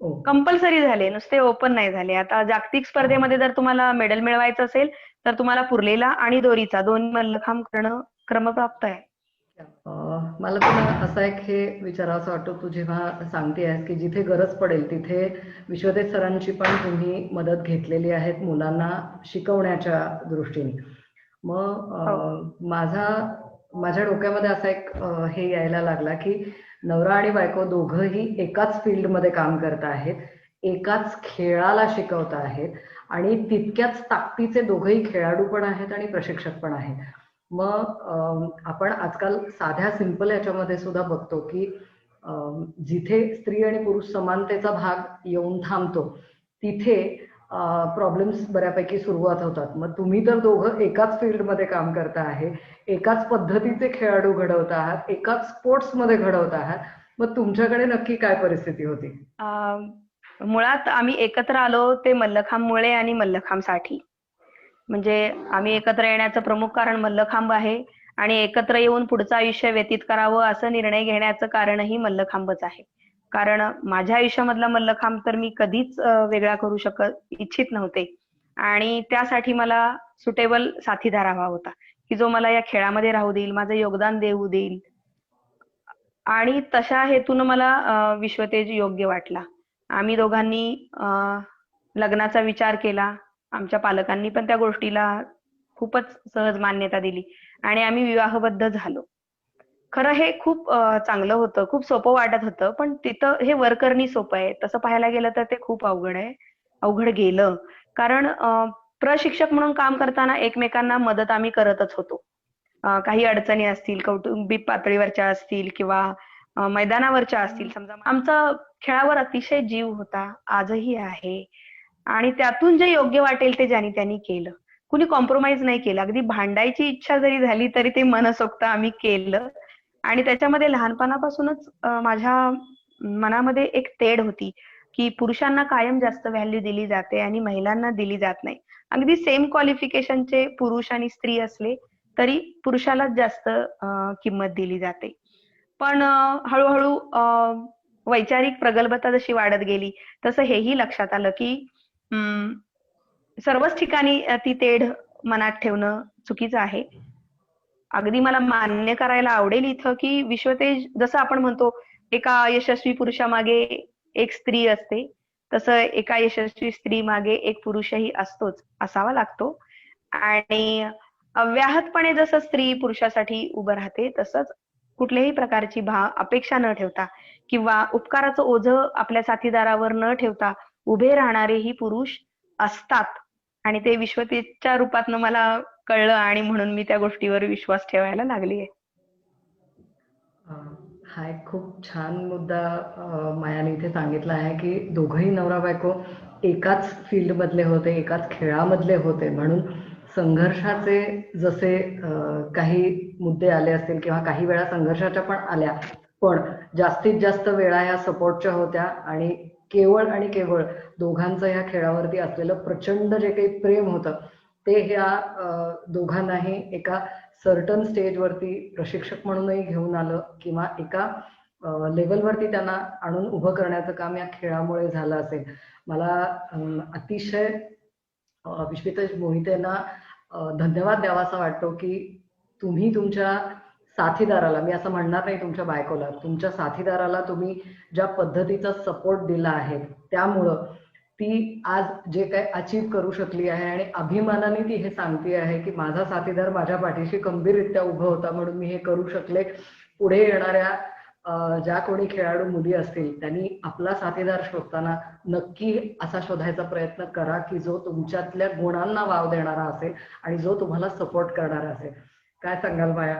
हो. कंपल्सरी झाले, नुसते ओपन नाही झाले. आता जागतिक स्पर्धेमध्ये जर तुम्हाला मेडल मिळवायचं असेल, तर तुम्हाला पुरलेला आणि दोरीचा दोन मल्लखांब करणं क्रमप्राप्त आहे. मला तुला असा एक हे विचारावंसं वाटतं, तू जेव्हा सांगतेयस की जिथे गरज पडेल तिथे विश्वतेज सरांची पण तुम्ही मदत घेतलेली आहे मुलांना शिकवण्याच्या दृष्टीने. मग हो. माझ्या डोक्यामध्ये असा एक हे यायला लागला की नवरा आणि बायको दोघंही एकाच फील्डमध्ये काम करत आहेत, एकाच खेळाला शिकवत आहेत आणि तितक्याच ताकदीचे दोघंही खेळाडू पण आहेत आणि प्रशिक्षक पण आहेत. मग आपण आजकाल साध्या सिंपल याच्यामध्ये सुद्धा बघतो की जिथे स्त्री आणि पुरुष समानतेचा भाग येऊन थांबतो तिथे प्रॉब्लेम्स बऱ्यापैकी सुरुवात होतात. मग तुम्ही तर दोघं एकाच फील्डमध्ये काम करता आहे, एकाच पद्धतीचे खेळाडू घडवत आहात, एकाच स्पोर्ट्समध्ये घडवत आहात. मग तुमच्याकडे नक्की काय परिस्थिती होती? मुळात आम्ही एकत्र आलो ते मल्लखांबमुळे आणि मल्लखांबसाठी. म्हणजे आम्ही एकत्र येण्याचं प्रमुख कारण मल्लखांब आहे आणि एकत्र येऊन पुढचं आयुष्य व्यतीत करावं असं निर्णय घेण्याचं कारणही मल्लखांबच आहे. कारण माझ्या आयुष्यामधला मल्लखांब तर मी कधीच वेगळा करू इच्छित नव्हते आणि त्यासाठी मला सुटेबल साथीदार हवा होता, की जो मला या खेळामध्ये राहू देईल, माझं योगदान देऊ देईल. आणि तशा हेतून मला विश्वतेज योग्य वाटला. आम्ही दोघांनी लग्नाचा विचार केला. आमच्या पालकांनी पण त्या गोष्टीला खूपच सहज मान्यता दिली आणि आम्ही विवाहबद्ध झालो. खरं हे खूप चांगलं होतं, खूप सोपं वाटत होतं, पण तिथं हे वरकरणी सोपं आहे. तसं पाहायला गेलं तर ते खूप अवघड आहे. अवघड गेलं. कारण प्रशिक्षक म्हणून काम करताना एकमेकांना मदत आम्ही करतच होतो. काही अडचणी असतील, कौटुंबिक पातळीवरच्या असतील किंवा मैदानावरच्या असतील. समजा आमचा खेळावर अतिशय जीव होता, आजही आहे. आणि त्यातून जे योग्य वाटेल ते ज्यानी त्यांनी केलं. कुणी कॉम्प्रोमाइज नाही केलं. अगदी भांडायची इच्छा जरी झाली तरी ते मनसोक्त आम्ही केलं. आणि त्याच्यामध्ये लहानपणापासूनच माझ्या मनामध्ये एक तेढ होती, की पुरुषांना कायम जास्त व्हॅल्यू दिली जाते आणि महिलांना दिली जात नाही. अगदी सेम क्वालिफिकेशनचे पुरुष आणि स्त्री असले तरी पुरुषालाच जास्त किंमत दिली जाते. पण हळूहळू वैचारिक प्रगल्भता जशी वाढत गेली तसं हेही लक्षात आलं, की सर्वच ठिकाणी ती तेढ मनात ठेवणं चुकीचं आहे. अगदी मला मान्य करायला आवडेल इथं, की विश्वतेज जसं आपण म्हणतो एका यशस्वी पुरुषामागे एक स्त्री असते, तसं एका यशस्वी स्त्री मागे एक पुरुषही असतोच, असावा लागतो. आणि अव्याहतपणे जसं स्त्री पुरुषासाठी उभं राहते, तसंच कुठल्याही प्रकारची अपेक्षा न ठेवता किंवा उपकाराचं ओझं आपल्या साथीदारावर न ठेवता उभे राहणारेही पुरुष असतात आणि ते विश्वतेजच्या रूपातनं मला कळलं आणि म्हणून मी त्या गोष्टीवर विश्वास ठेवायला लागलीये. हा एक खूप छान मुद्दा मायाने इथे सांगितला आहे की दोघंही नवरा बायको एकाच फील्डमधले होते, एकाच खेळामधले होते, म्हणून संघर्षाचे जसे काही मुद्दे आले असतील किंवा काही वेळा संघर्षाच्या पण आल्या, पण जास्तीत जास्त वेळा ह्या सपोर्टच्या होत्या आणि केवळ दोघांचं ह्या खेळावरती असलेलं प्रचंड जे काही प्रेम होतं ते ह्या दोघांनाही एका सर्टन स्टेजवरती प्रशिक्षक म्हणूनही घेऊन आलं किंवा एका लेवलवरती त्यांना आणून उभं करण्याचं काम या खेळामुळे झालं असेल. मला अतिशय विश्वेश मोहितेंना धन्यवाद द्यावासा वाटतो की तुम्ही तुमच्या साथीदाराला, मी असं म्हणणार नाही तुमच्या बायकोला, तुमच्या साथीदाराला तुम्ही ज्या पद्धतीचा सपोर्ट दिला आहे त्यामुळं ती आज जे काही अचीव करू शकली आहे आणि अभिमानाने ती हे सांगते आहे की माझा साथीदार माझ्या पाठीशी खंबीररित्या उभं होता म्हणून मी हे करू शकले. पुढे येणाऱ्या ज्या कोणी खेळाडू मुली असतील त्यांनी आपला साथीदार शोधताना नक्की असा शोधायचा प्रयत्न करा की जो तुमच्यातल्या गुणांना वाव देणारा असेल आणि जो तुम्हाला सपोर्ट करणारा असेल. काय सांगाल माया?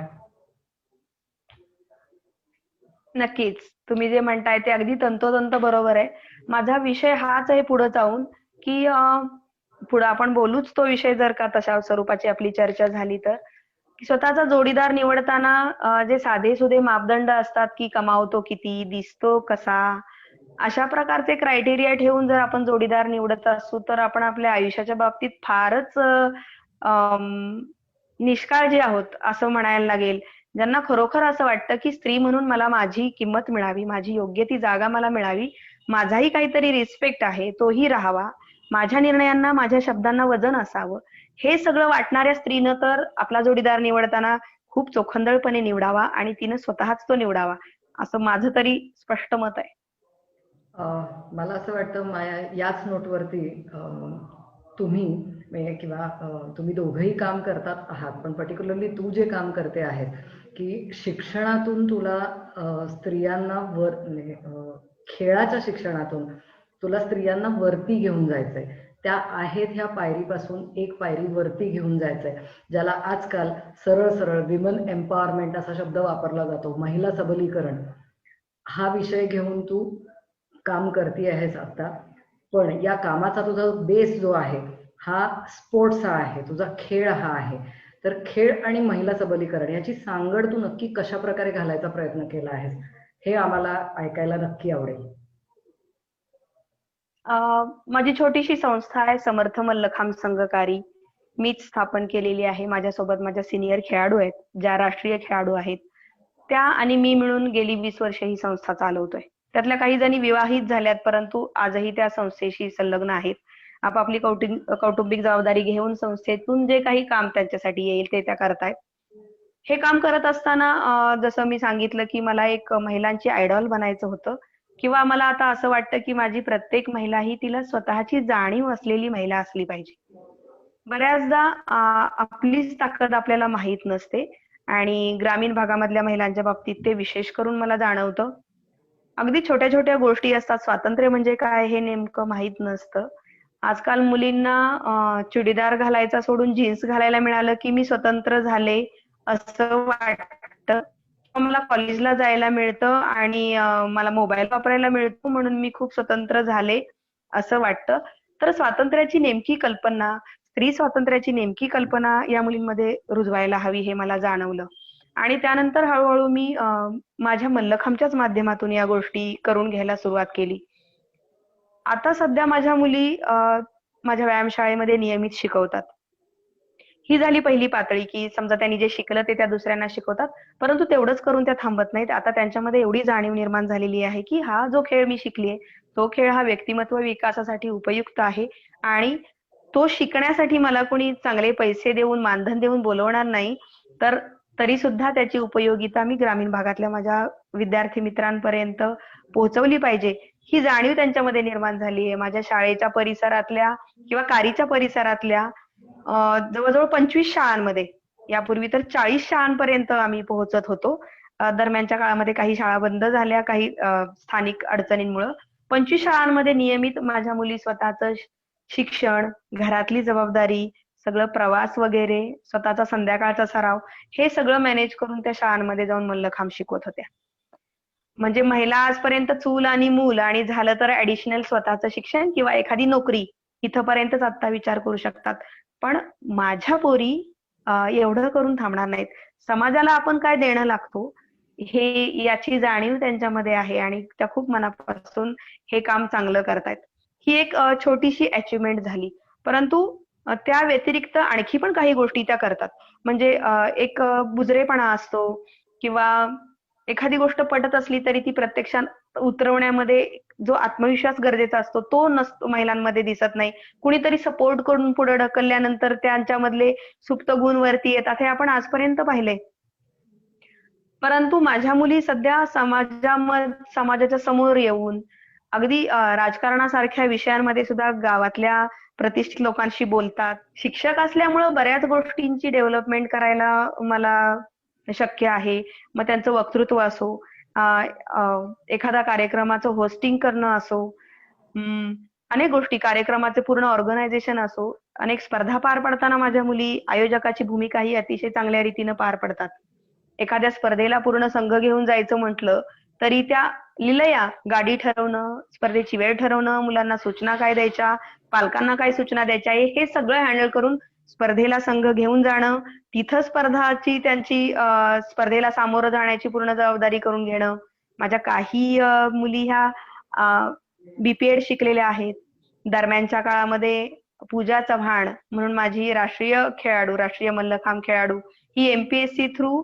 नक्कीच. तुम्ही जे म्हणताय ते अगदी तंतोतंत बरोबर आहे. माझा विषय हाच आहे पुढे जाऊन, की पुढे आपण बोलूच तो विषय जर का तशा स्वरूपाची आपली चर्चा झाली तर, की स्वतःचा जोडीदार निवडताना जे साधेसुधे मापदंड असतात, की कमावतो किती, दिसतो कसा, अशा प्रकारचे क्रायटेरिया ठेवून जर आपण जोडीदार निवडत असू तर आपण आपल्या आयुष्याच्या बाबतीत फारच निष्काळजी आहोत असं म्हणायला लागेल. ज्यांना खरोखर असं वाटतं की स्त्री म्हणून मला माझी किंमत मिळावी, माझी योग्य ती जागा मला मिळावी, माझाही काहीतरी रिस्पेक्ट आहे तोही राहावा, माझ्या निर्णयांना माझ्या शब्दांना वजन असावं, हे सगळं वाटणाऱ्या स्त्रीनं तर आपला जोडीदार निवडताना खूप चोखंदळपणे निवडावा आणि तिनं स्वतःच तो निवडावा, असं माझं तरी स्पष्ट मत आहे. मला असं वाटतं माया, याच नोटवरती तुम्ही किंवा तुम्ही दोघंही काम करतात आहात, पण पर्टिक्युलरली तू जे काम करते आहेस की शिक्षणातून तुला स्त्रियांना खेळाच्या शिक्षणातून तुला स्त्रियांना वरती घेऊन जायचंय. त्या आहेत ह्या पायरीपासून एक पायरी वरती घेऊन जायचंय, ज्याला आजकाल सरळ सरळ विमन एम्पॉवरमेंट असा शब्द वापरला जातो, महिला सबलीकरण. हा विषय घेऊन तू काम करते आहेस आता. पण या कामाचा तुझा बेस जो आहे हा स्पोर्ट्स हा आहे, तुझा खेळ हा आहे. तर खेळ आणि महिला सबलीकरण याची सांगड तू नक्की कशा प्रकारे घालायचा प्रयत्न केला आहेस हे आम्हाला ऐकायला नक्की आवडेल. माझी छोटीशी संस्था आहे समर्थ मल्लखांब संघकारी. मीच स्थापन केलेली आहे. माझ्यासोबत माझ्या सिनियर खेळाडू आहेत, ज्या राष्ट्रीय खेळाडू आहेत त्या आणि मी मिळून गेली 20 वर्ष ही संस्था चालवतोय. त्यातल्या काही जणी विवाहित झाल्यात, परंतु आजही त्या संस्थेशी संलग्न आहेत. आपापली कौटुंबिक जबाबदारी घेऊन संस्थेतून जे काही काम त्यांच्यासाठी येईल ते त्या करतायत. हे काम करत असताना जसं मी सांगितलं की मला एक महिलांची आयडॉल बनायचं होतं, किंवा मला आता असं वाटतं की माझी प्रत्येक महिला ही तिला स्वतःची जाणीव असलेली महिला असली पाहिजे. बऱ्याचदा आपलीच ताकद आपल्याला माहित नसते आणि ग्रामीण भागामधल्या महिलांच्या बाबतीत ते विशेष करून मला जाणवतं. अगदी छोट्या छोट्या गोष्टी असतात, स्वातंत्र्य म्हणजे काय हे नेमकं माहित नसतं. आजकाल मुलींना चुडीदार घालायचा सोडून जीन्स घालायला मिळालं की मी स्वतंत्र झाले असं वाटतं. मला कॉलेजला जायला मिळतं आणि मला मोबाईल वापरायला मिळतो म्हणून मी खूप स्वतंत्र झाले असं वाटतं. तर स्वातंत्र्याची नेमकी कल्पना, स्त्री स्वातंत्र्याची नेमकी कल्पना या मुलींमध्ये रुजवायला हवी हे मला जाणवलं. आणि त्यानंतर हळूहळू मी माझ्या मल्लखांबच्याच माध्यमातून या गोष्टी करून घ्यायला सुरुवात केली. आता सध्या माझ्या मुली माझ्या व्यायामशाळेमध्ये नियमित शिकवतात. ही झाली पहिली पातळी, की समजा त्यांनी जे शिकलं ते त्या दुसऱ्यांना शिकवतात. परंतु तेवढंच करून त्या थांबत नाहीत. आता त्यांच्यामध्ये एवढी जाणीव निर्माण झालेली आहे, की हा जो खेळ मी शिकलीये, तो खेळ हा व्यक्तिमत्व विकासासाठी उपयुक्त आहे आणि तो शिकण्यासाठी मला कोणी चांगले पैसे देऊन, मानधन देऊन बोलवणार नाही. तर तरी सुद्धा त्याची उपयोगिता मी ग्रामीण भागातल्या माझ्या विद्यार्थी मित्रांपर्यंत पोहोचवली पाहिजे, ही जाणीव त्यांच्यामध्ये निर्माण झाली आहे. माझ्या शाळेच्या परिसरातल्या किंवा कारीच्या परिसरातल्या जवळजवळ 25 शाळांमध्ये, यापूर्वी तर 40 शाळांपर्यंत आम्ही पोहोचत होतो. दरम्यानच्या काळामध्ये काही शाळा बंद झाल्या, काही स्थानिक अडचणींमुळं. 25 शाळांमध्ये नियमित माझ्या मुली स्वतःचं शिक्षण, घरातली जबाबदारी, सगळं प्रवास वगैरे, स्वतःचा संध्याकाळचा सराव, हे सगळं मॅनेज करून त्या शाळांमध्ये जाऊन मल्लखांब शिकवत होत्या. म्हणजे महिला आजपर्यंत चूल आणि मूल आणि झालं तर ऍडिशनल स्वतःचं शिक्षण किंवा एखादी नोकरी इथपर्यंतच आता विचार करू शकतात. पण माझ्या पोरी एवढं करून थांबणार नाहीत. समाजाला आपण काय देणं लागतो हे याची जाणीव त्यांच्यामध्ये आहे आणि त्या खूप मनापासून हे काम चांगलं करतायत. ही एक छोटीशी अचिव्हमेंट झाली. परंतु त्या व्यतिरिक्त आणखी पण काही गोष्टी त्या करतात. म्हणजे एक बुजरेपणा असतो किंवा एखादी गोष्ट पटत असली तरी ती प्रत्यक्षात उतरवण्यामध्ये जो आत्मविश्वास गरजेचा असतो तो नसतो, महिलांमध्ये दिसत नाही. कुणीतरी सपोर्ट करून पुढे ढकलल्यानंतर त्यांच्यामधले सुप्त गुण वरती येतात, हे आपण आजपर्यंत पाहिलंय. परंतु माझ्या मुली सध्या समाजाच्या समोर येऊन अगदी राजकारणासारख्या विषयांमध्ये सुद्धा गावातल्या प्रतिष्ठित लोकांशी बोलतात. शिक्षक असल्यामुळं बऱ्याच गोष्टींची डेव्हलपमेंट करायला मला शक्य आहे. मग त्यांचं वक्तृत्व असो, अ, एखादा कार्यक्रमाचं होस्टिंग करणं असो, अं, अनेक गोष्टी, कार्यक्रमाचे पूर्ण ऑर्गनायझेशन असो, अनेक स्पर्धा पार पडताना माझ्या मुली आयोजकाची भूमिकाही अतिशय चांगल्या रीतीनं पार पडतात. एखाद्या स्पर्धेला पूर्ण संघ घेऊन जायचं म्हटलं तरी त्या लिलया गाडी ठरवणं, स्पर्धेची वेळ ठरवणं, मुलांना सूचना काय द्यायच्या, पालकांना काय सूचना द्यायच्या, हे सगळं हँडल करून स्पर्धेला संघ घेऊन जाणं, तिथं स्पर्धाची त्यांची स्पर्धेला सामोरं जाण्याची पूर्ण जबाबदारी करून घेणं. माझ्या काही मुली ह्या बीपीएड शिकलेल्या आहेत. दरम्यानच्या काळामध्ये पूजा चव्हाण म्हणून माझी राष्ट्रीय खेळाडू, राष्ट्रीय मल्लखांब खेळाडू, ही एमपीएससी थ्रू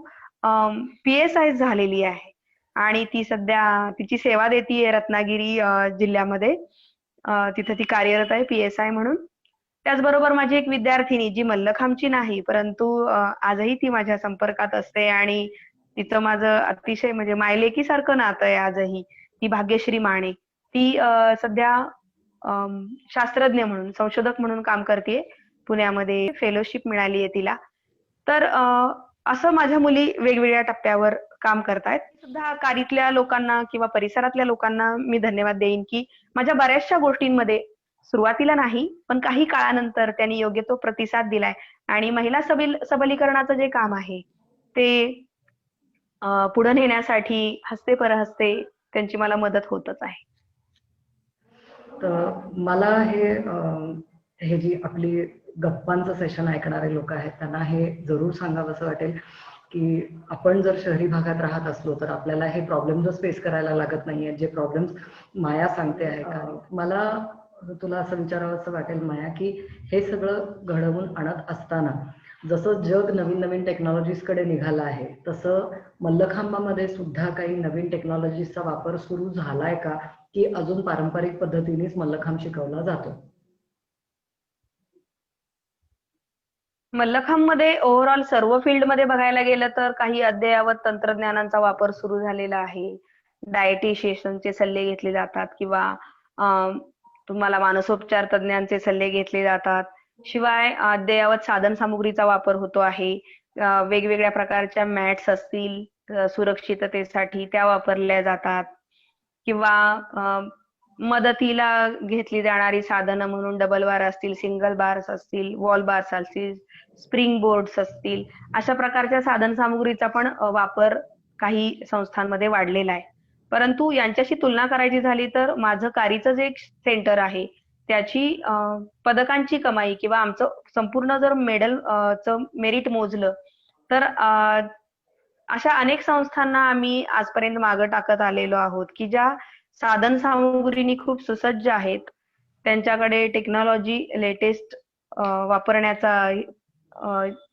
पीएसआय झालेली आहे आणि ती सध्या तिची सेवा देतीये रत्नागिरी जिल्ह्यामध्ये. तिथे ती कार्यरत आहे पीएसआय म्हणून. त्याचबरोबर माझी एक विद्यार्थिनी जी मल्लखांबची नाही, परंतु आजही ती माझ्या संपर्कात असते आणि तिचं माझं अतिशय म्हणजे मायलेकीसारखं नातं आहे आजही. ती भाग्यश्री माने. ती सध्या शास्त्रज्ञ म्हणून, संशोधक म्हणून काम करते. पुण्यामध्ये फेलोशिप मिळाली आहे तिला. तर असं माझ्या मुली वेगवेगळ्या टप्प्यावर काम करतायत. सुद्धा कारीतल्या लोकांना किंवा परिसरातल्या लोकांना मी धन्यवाद देईन, की माझ्या बऱ्याचशा गोष्टींमध्ये सुरुवातीला नाही, पण काही काळानंतर त्यांनी योग्य तो प्रतिसाद दिलाय आणि महिला सबलीकरणाचं जे काम आहे ते पुढे नेण्यासाठी हस्ते परहस्ते त्यांची मला मदत होतच आहे. तर मला हे जी आपली गप्पांचं सेशन ऐकणारे लोक आहेत त्यांना हे जरूर सांगावंसं वाटेल की आपण जर शहरी भागात राहत असलो तर आपल्याला हे प्रॉब्लेम्स फेस करायला लागत नाहीये, जे प्रॉब्लेम्स माया सांगते आहे. कारण मला तुला असं विचारावंसं वाटेल माया, की हे सगळं घडवून आणत असताना जसं जग नवीन नवीन टेक्नॉलॉजीजकडे निघालं आहे तसं मल्लखांबामध्ये सुद्धा काही नवीन टेक्नॉलॉजीजचा वापर सुरू झालाय का, की अजून पारंपरिक पद्धतीनेच मल्लखांब शिकवला जातो? मल्लखांबमध्ये ओव्हरऑल सर्व फील्डमध्ये बघायला गेलं तर काही अद्ययावत तंत्रज्ञानांचा वापर सुरू झालेला आहे. डायटिशियनचे सल्ले घेतले जातात किंवा तुम्हाला मानसोपचार तज्ञांचे सल्ले घेतले जातात. शिवाय अद्ययावत साधन सामुग्रीचा वापर होतो आहे. वेगवेगळ्या प्रकारच्या मॅट्स असतील सुरक्षिततेसाठी त्या वापरल्या जातात किंवा मदतीला घेतली जाणारी साधनं म्हणून डबल बार असतील, सिंगल बार्स असतील, वॉल बार्स असतील, स्प्रिंग बोर्ड्स असतील, अशा प्रकारच्या साधन सामुग्रीचा पण वापर काही संस्थांमध्ये वाढलेला आहे. परंतु यांच्याशी तुलना करायची झाली तर माझं कारीचं जे सेंटर आहे त्याची पदकांची कमाई किंवा आमचं संपूर्ण जर मेडल चं मेरिट मोजलं तर अशा अनेक संस्थांना आम्ही आजपर्यंत मागे टाकत आलेलो आहोत की ज्या साधन सामुग्रीनी खूप सुसज्ज आहेत, त्यांच्याकडे टेक्नॉलॉजी लेटेस्ट वापरण्याचा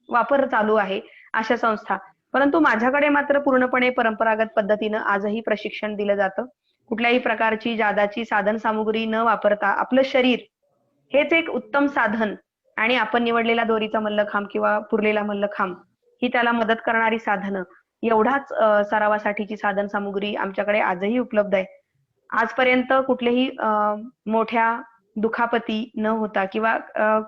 वापर चालू आहे अशा संस्था. परंतु माझ्याकडे मात्र पूर्णपणे परंपरागत पद्धतीनं आजही प्रशिक्षण दिलं जातं. कुठल्याही प्रकारची जादाची साधन सामुग्री न वापरता आपलं शरीर हेच एक उत्तम साधन आणि आपण निवडलेला दोरीचा मल्लखांब किंवा पुरलेला मल्लखांब ही त्याला मदत करणारी साधनं, एवढाच सरावासाठीची साधन सामुग्री आमच्याकडे आजही उपलब्ध आहे. आजपर्यंत कुठलेही मोठ्या दुखापती न होता किंवा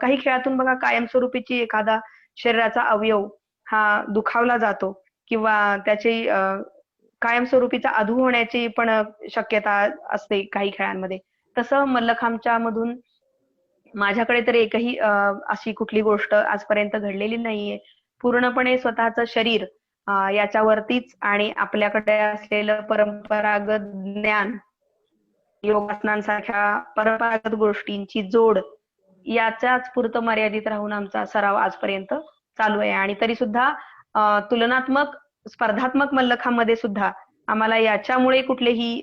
काही खेळातून बघा कायमस्वरूपीची एखादा शरीराचा अवयव हा दुखावला जातो किंवा त्याची कायमस्वरूपीचा अधू होण्याची पण शक्यता असते काही खेळांमध्ये. तसं मल्लखांबच्या मधून माझ्याकडे तर एकही अशी कुठली गोष्ट आजपर्यंत घडलेली नाहीये. पूर्णपणे स्वतःचं शरीर याच्यावरतीच आणि आपल्याकडे असलेलं परंपरागत ज्ञान, योगासनांसारख्या परंपरागत गोष्टींची जोड याच्याच पुरतं मर्यादित राहून आमचा सराव आजपर्यंत चालू आहे आणि तरी सुद्धा तुलनात्मक स्पर्धात्मक मल्लखांबमध्ये सुद्धा आम्हाला याच्यामुळे कुठलेही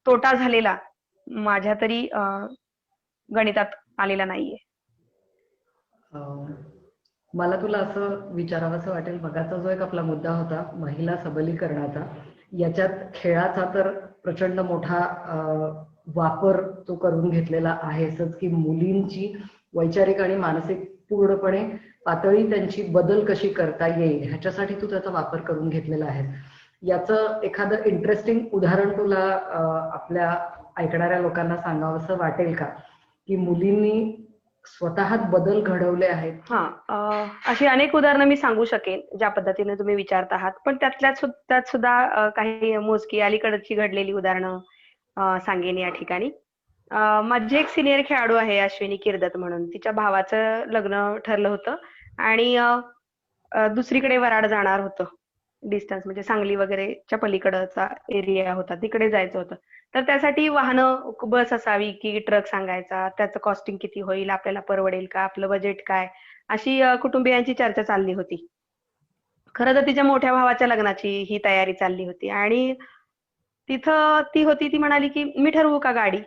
तोटा झालेला माझ्या तरी गणितात आलेला नाहीये. अं, मला तुला असं विचारावंसं वाटेल, मगाचा जो एक आपला मुद्दा होता महिला सबलीकरणाचा, याच्यात खेळाचा तर प्रचंड मोठा वापर तो करून घेतलेला आहेच की मुलींची वैचारिक आणि मानसिक पूर्णपणे पातळी त्यांची बदल कशी करता येईल ह्याच्यासाठी तू त्याचा वापर करून घेतलेला आहे. याचं एखादं इंटरेस्टिंग उदाहरण तुला आपल्या ऐकणाऱ्या लोकांना सांगावंसं वाटेल का, की मुलींनी स्वतःत बदल घडवले आहेत? अशी अनेक उदाहरणं मी सांगू शकेन ज्या पद्धतीने तुम्ही विचारत आहात, पण त्यात सुद्धा काही मोजकी अलीकडची घडलेली उदाहरणं सांगेन या ठिकाणी. माझी एक सिनियर खेळाडू आहे अश्विनी किर्दत म्हणून. तिच्या भावाचं लग्न ठरलं होतं आणि दुसरीकडे वराड जाणार होतं. डिस्टन्स म्हणजे सांगली वगैरेच्या पलीकडचा एरिया होता, तिकडे जायचं होतं. तर त्यासाठी वाहनं, बस असावी की ट्रक सांगायचा, त्याचं कॉस्टिंग किती होईल, आपल्याला परवडेल का, आपलं बजेट काय, अशी कुटुंबियांची चर्चा चालली होती. खरं तर तिच्या मोठ्या भावाच्या लग्नाची ही तयारी चालली होती आणि तिथं ती म्हणाली की मी ठरवू का गाडी?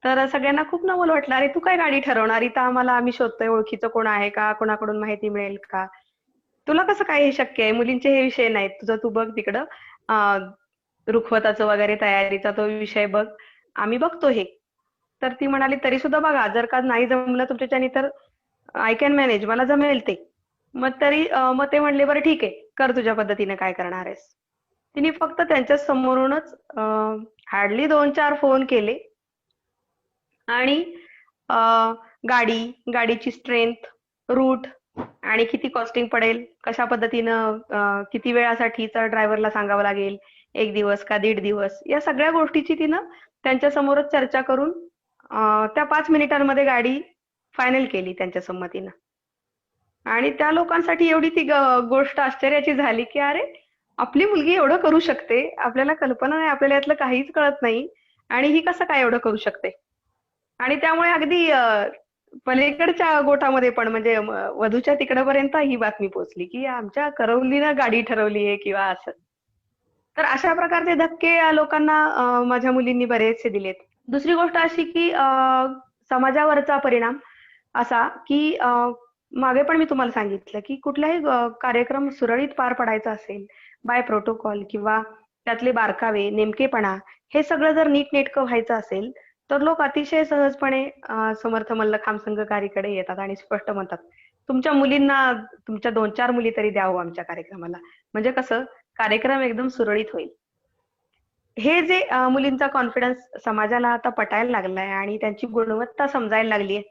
तर सगळ्यांना खूप नवल वाटलं, अरे तू काय गाडी ठरवणार, इथं आम्ही शोधतोय ओळखीचं कोण आहे का, कोणाकडून माहिती मिळेल का, तुला कसं काय हे शक्य आहे, मुलींचे हे विषय नाहीत, तुझं तू बघ तिकडं रुखवताचं वगैरे तयारीचा तो विषय बघ, आम्ही बघतो हे. तर ती म्हणाली तरी सुद्धा बघा, जर का नाही जमलं तुमच्याच्यानी तर आय कॅन मॅनेज, मला जमेल ते. मग ते म्हणले बरं ठीक आहे, कर तुझ्या पद्धतीने काय करणार आहेस. तिने फक्त त्यांच्या समोरूनच हार्डली 2-4 फोन केले आणि गाडीची स्ट्रेंथ, रूट आणि किती कॉस्टिंग पडेल, कशा पद्धतीनं किती वेळासाठीचा ड्रायव्हरला सांगावं लागेल, 1 दिवस का 1.5 दिवस, या सगळ्या गोष्टीची तिनं त्यांच्या समोरच चर्चा करून त्या 5 मिनिटांमध्ये गाडी फायनल केली त्यांच्या संमतीनं. आणि त्या लोकांसाठी एवढी ती गोष्ट आश्चर्याची झाली की अरे आपली मुलगी एवढं करू शकते, आपल्याला कल्पना नाही, आपल्याला यातलं काहीच कळत नाही आणि ही कसं काय एवढं करू शकते. आणि त्यामुळे अगदी पलीकडच्या गोठामध्ये पण म्हणजे वधूच्या तिकडपर्यंत ही बातमी पोहोचली की आमच्या करवलीनं गाडी ठरवली आहे किंवा असं. तर अशा प्रकारचे धक्के या लोकांना माझ्या मुलींनी बरेचसे दिलेत. दुसरी गोष्ट अशी की समाजावरचा परिणाम असा की मागे पण मी तुम्हाला सांगितलं की कुठलाही कार्यक्रम सुरळीत पार पडायचा असेल बाय प्रोटोकॉल किंवा त्यातले बारकावे, नेमकेपणा, हे सगळं जर नीटनेटकं व्हायचं असेल तर लोक अतिशय सहजपणे समर्थ मल्लखांब संघकारीकडे येतात आणि स्पष्ट म्हणतात, तुमच्या मुलींना, तुमच्या 2-4 मुली तरी द्यावं आमच्या कार्यक्रमाला, म्हणजे कसं कार्यक्रम एकदम सुरळीत होईल. हे जे मुलींचा कॉन्फिडन्स समाजाला आता पटायला लागलाय आणि त्यांची गुणवत्ता समजायला लागलीये,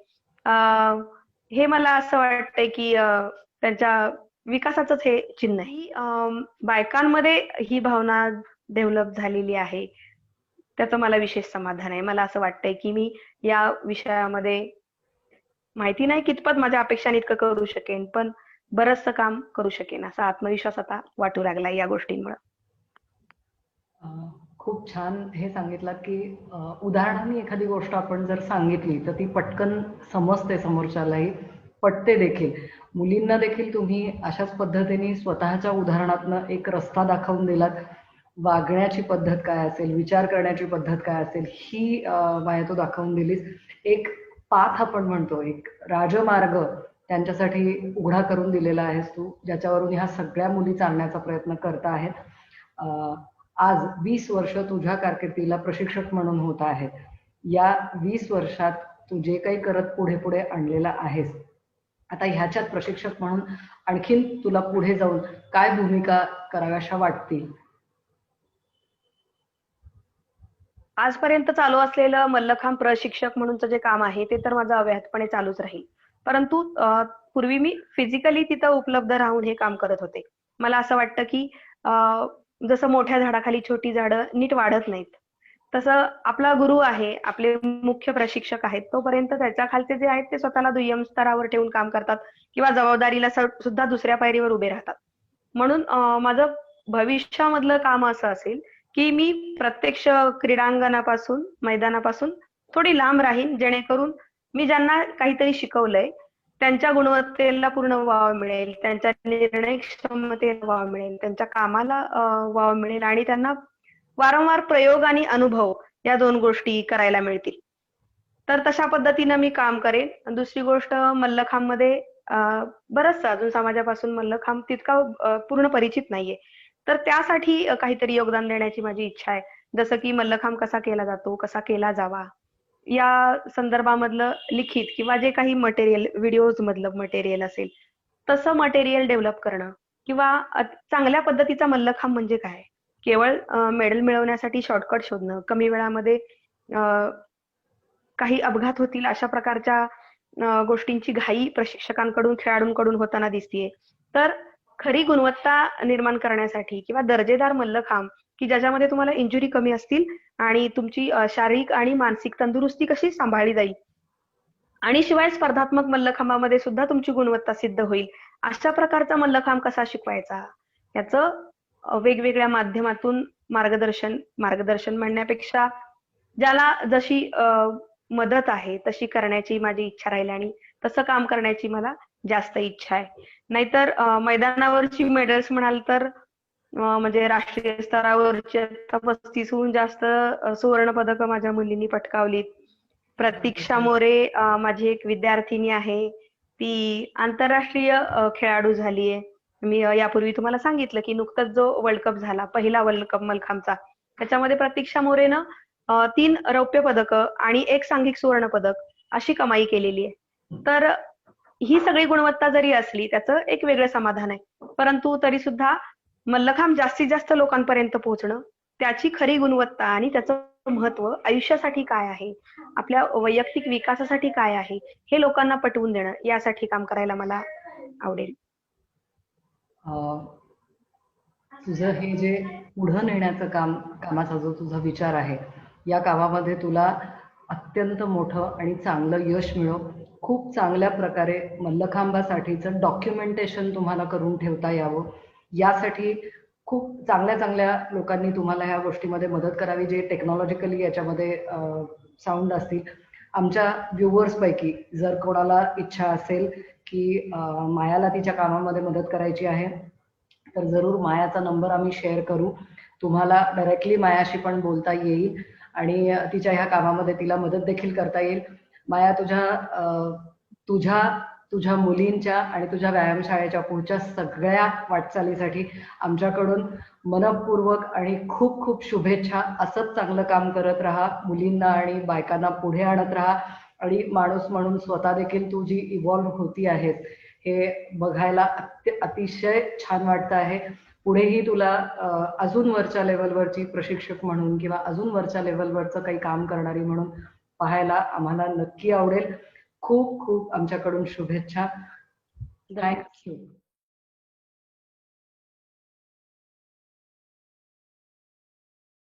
हे मला असं वाटतंय की त्यांच्या विकासाचंच हे चिन्ह आहे. बायकांमध्ये ही भावना डेव्हलप झालेली आहे, त्याचं मला विशेष समाधान आहे. मला असं वाटतंय की मी या विषयामध्ये माहिती नाही कितपत माझ्या अपेक्षांनी इतकं करू शकेन, पण बरचसं काम करू शकेन असा आत्मविश्वास आता वाटू लागलाय या गोष्टींमुळे. खूप छान हे सांगितलं की उदाहरणाने एखादी गोष्ट आपण जर सांगितली तर ती पटकन समजते, समोरच्यालाही पटते देखील. मुलींना देखील तुम्ही अशाच पद्धतीने स्वतःच्या उदाहरणातनं एक रस्ता दाखवून दिलात. वागण्याची पद्धत काय असेल, विचार करण्याची पद्धत काय असेल, ही माया तू दाखवून दिलीस. एक पाथ आपण म्हणतो, एक राजमार्ग त्यांच्यासाठी उघडा करून दिलेला आहेस तू, ज्याच्यावरून ह्या सगळ्या मुली चालण्याचा प्रयत्न करत आहेत. आज 20 वर्ष तुझ्या कारकिर्दीला प्रशिक्षक म्हणून होत आहेत. या 20 वर्षात तू जे काही करत पुढे पुढे आणलेला आहेस, आता ह्याच्यात प्रशिक्षक म्हणून आणखीन तुला पुढे जाऊन काय भूमिका कराव्याशा वाटतील? आजपर्यंत चालू असलेलं मल्लखांब प्रशिक्षक म्हणूनचं जे काम आहे ते तर माझं अव्याहतपणे चालूच राहील. परंतु पूर्वी मी फिजिकली तिथं उपलब्ध राहून हे काम करत होते. मला असं वाटतं की जसं मोठ्या झाडाखाली छोटी झाडं नीट वाढत नाहीत, तसं आपला गुरु आहे, आपले मुख्य प्रशिक्षक आहेत, तोपर्यंत त्याच्या खालचे जे आहेत ते स्वतःला दुय्यम स्तरावर ठेवून काम करतात किंवा जबाबदारीला सुद्धा दुसऱ्या पायरीवर उभे राहतात. म्हणून माझं भविष्यामधलं काम असं असेल की मी प्रत्यक्ष क्रीडांगणापासून, मैदानापासून थोडी लांब राहीन, जेणेकरून मी ज्यांना काहीतरी शिकवलंय त्यांच्या गुणवत्तेला पूर्ण वाव मिळेल, त्यांच्या निर्णय क्षमतेला वाव मिळेल, त्यांच्या कामाला वाव मिळेल आणि त्यांना वारंवार प्रयोग आणि अनुभव या 2 गोष्टी करायला मिळतील. तर तशा पद्धतीनं मी काम करेन. आणि दुसरी गोष्ट मल्लखांबमध्ये बरंचसं अजून समाजापासून मल्लखांब तितका पूर्ण परिचित नाहीये. तर त्यासाठी काहीतरी योगदान देण्याची माझी इच्छा आहे. जसं की मल्लखांब कसा केला जातो, कसा केला जावा, या संदर्भामधलं लिखित किंवा जे काही मटेरियल, व्हिडिओज मधलं मटेरियल असेल, तसं मटेरियल डेव्हलप करणं किंवा चांगल्या पद्धतीचा मल्लखांब म्हणजे काय? केवळ मेडल मिळवण्यासाठी शॉर्टकट शोधणं, कमी वेळामध्ये अ, काही अपघात होतील अशा प्रकारच्या गोष्टींची घाई प्रशिक्षकांकडून, खेळाडूंकडून होताना दिसतीये. तर खरी गुणवत्ता निर्माण करण्यासाठी किंवा दर्जेदार मल्लखांब की ज्याच्यामध्ये तुम्हाला इंजुरी कमी असतील आणि तुमची शारीरिक आणि मानसिक तंदुरुस्ती कशी सांभाळली जाईल आणि शिवाय स्पर्धात्मक मल्लखांबामध्ये सुद्धा तुमची गुणवत्ता सिद्ध होईल. अशा प्रकारचा मल्लखांब कसा शिकवायचा? याचं वेगवेगळ्या माध्यमातून मार्गदर्शन मार्गदर्शन म्हणण्यापेक्षा ज्याला जशी मदत आहे तशी करण्याची माझी इच्छा राहील आणि तसं काम करण्याची मला जास्त इच्छा आहे. नाहीतर मैदानावरची मेडल्स म्हणाल तर म्हणजे राष्ट्रीय स्तरावरची आता 35हून जास्त सुवर्ण पदक माझ्या मुलींनी पटकावलीत. प्रतीक्षा मोरे माझी एक विद्यार्थिनी आहे. ती आंतरराष्ट्रीय खेळाडू झालीये. मी यापूर्वी तुम्हाला सांगितलं की नुकताच जो वर्ल्ड कप झाला, पहिला वर्ल्ड कप मल्लखांबचा, त्याच्यामध्ये प्रतीक्षा मोरेनं 3 रौप्य पदकं आणि 1 सांघिक सुवर्ण पदक अशी कमाई केलेली आहे. तर ही सगळी गुणवत्ता जरी असली, त्याचं एक वेगळं समाधान आहे. परंतु तरी सुद्धा मल्लखांब जास्तीत जास्त लोकांपर्यंत पोहोचणं, त्याची खरी गुणवत्ता आणि त्याचं महत्व आयुष्यासाठी काय आहे, आपल्या वैयक्तिक विकासासाठी काय आहे, हे लोकांना पटवून देणं, यासाठी काम करायला मला आवडेल. अं, तुझं हे जे पुढं नेण्याचं कामाचा जो तुझा विचार आहे, या कामामध्ये तुला अत्यंत मोठं आणि चांगलं यश मिळो. खूप चांगल्या प्रकारे मल्लखांबासाठीचं डॉक्युमेंटेशन तुम्हाला करून ठेवता यावं, यासाठी खूप चांगल्या चांगल्या लोकांनी तुम्हाला ह्या गोष्टीमध्ये मदत करावी, जे टेक्नॉलॉजिकली याच्यामध्ये साऊंड असतील. आमच्या व्ह्युअर्सपैकी जर कोणाला इच्छा असेल की मायाला तिच्या कामामध्ये मदत करायची आहे, तर जरूर मायाचा नंबर आम्ही शेअर करू. तुम्हाला डायरेक्टली मायाशी पण बोलता येईल आणि तिच्या ह्या कामामध्ये तिला मदत देखील करता येईल. माया, तुझ्या तुझ्या मुलींच्या आणि तुझ्या व्यायामशाळेच्या पुढच्या सगळ्या वाटचालीसाठी आमच्याकडून मनपूर्वक आणि खूप खूप शुभेच्छा. असंच चांगलं काम करत राहा, मुलींना आणि बायकांना पुढे आणत राहा आणि माणूस म्हणून स्वतः देखील तू जी इव्हॉल्व्ह होती आहेस, हे बघायला अतिशय छान वाटतं आहे. पुढेही तुला अजून वरच्या लेवलवरची प्रशिक्षक म्हणून किंवा अजून वरच्या लेवलवरचं काही काम करणारी म्हणून पाहायला आम्हाला नक्की आवडेल. खूप खूप आमच्याकडून शुभेच्छा. थँक्यू.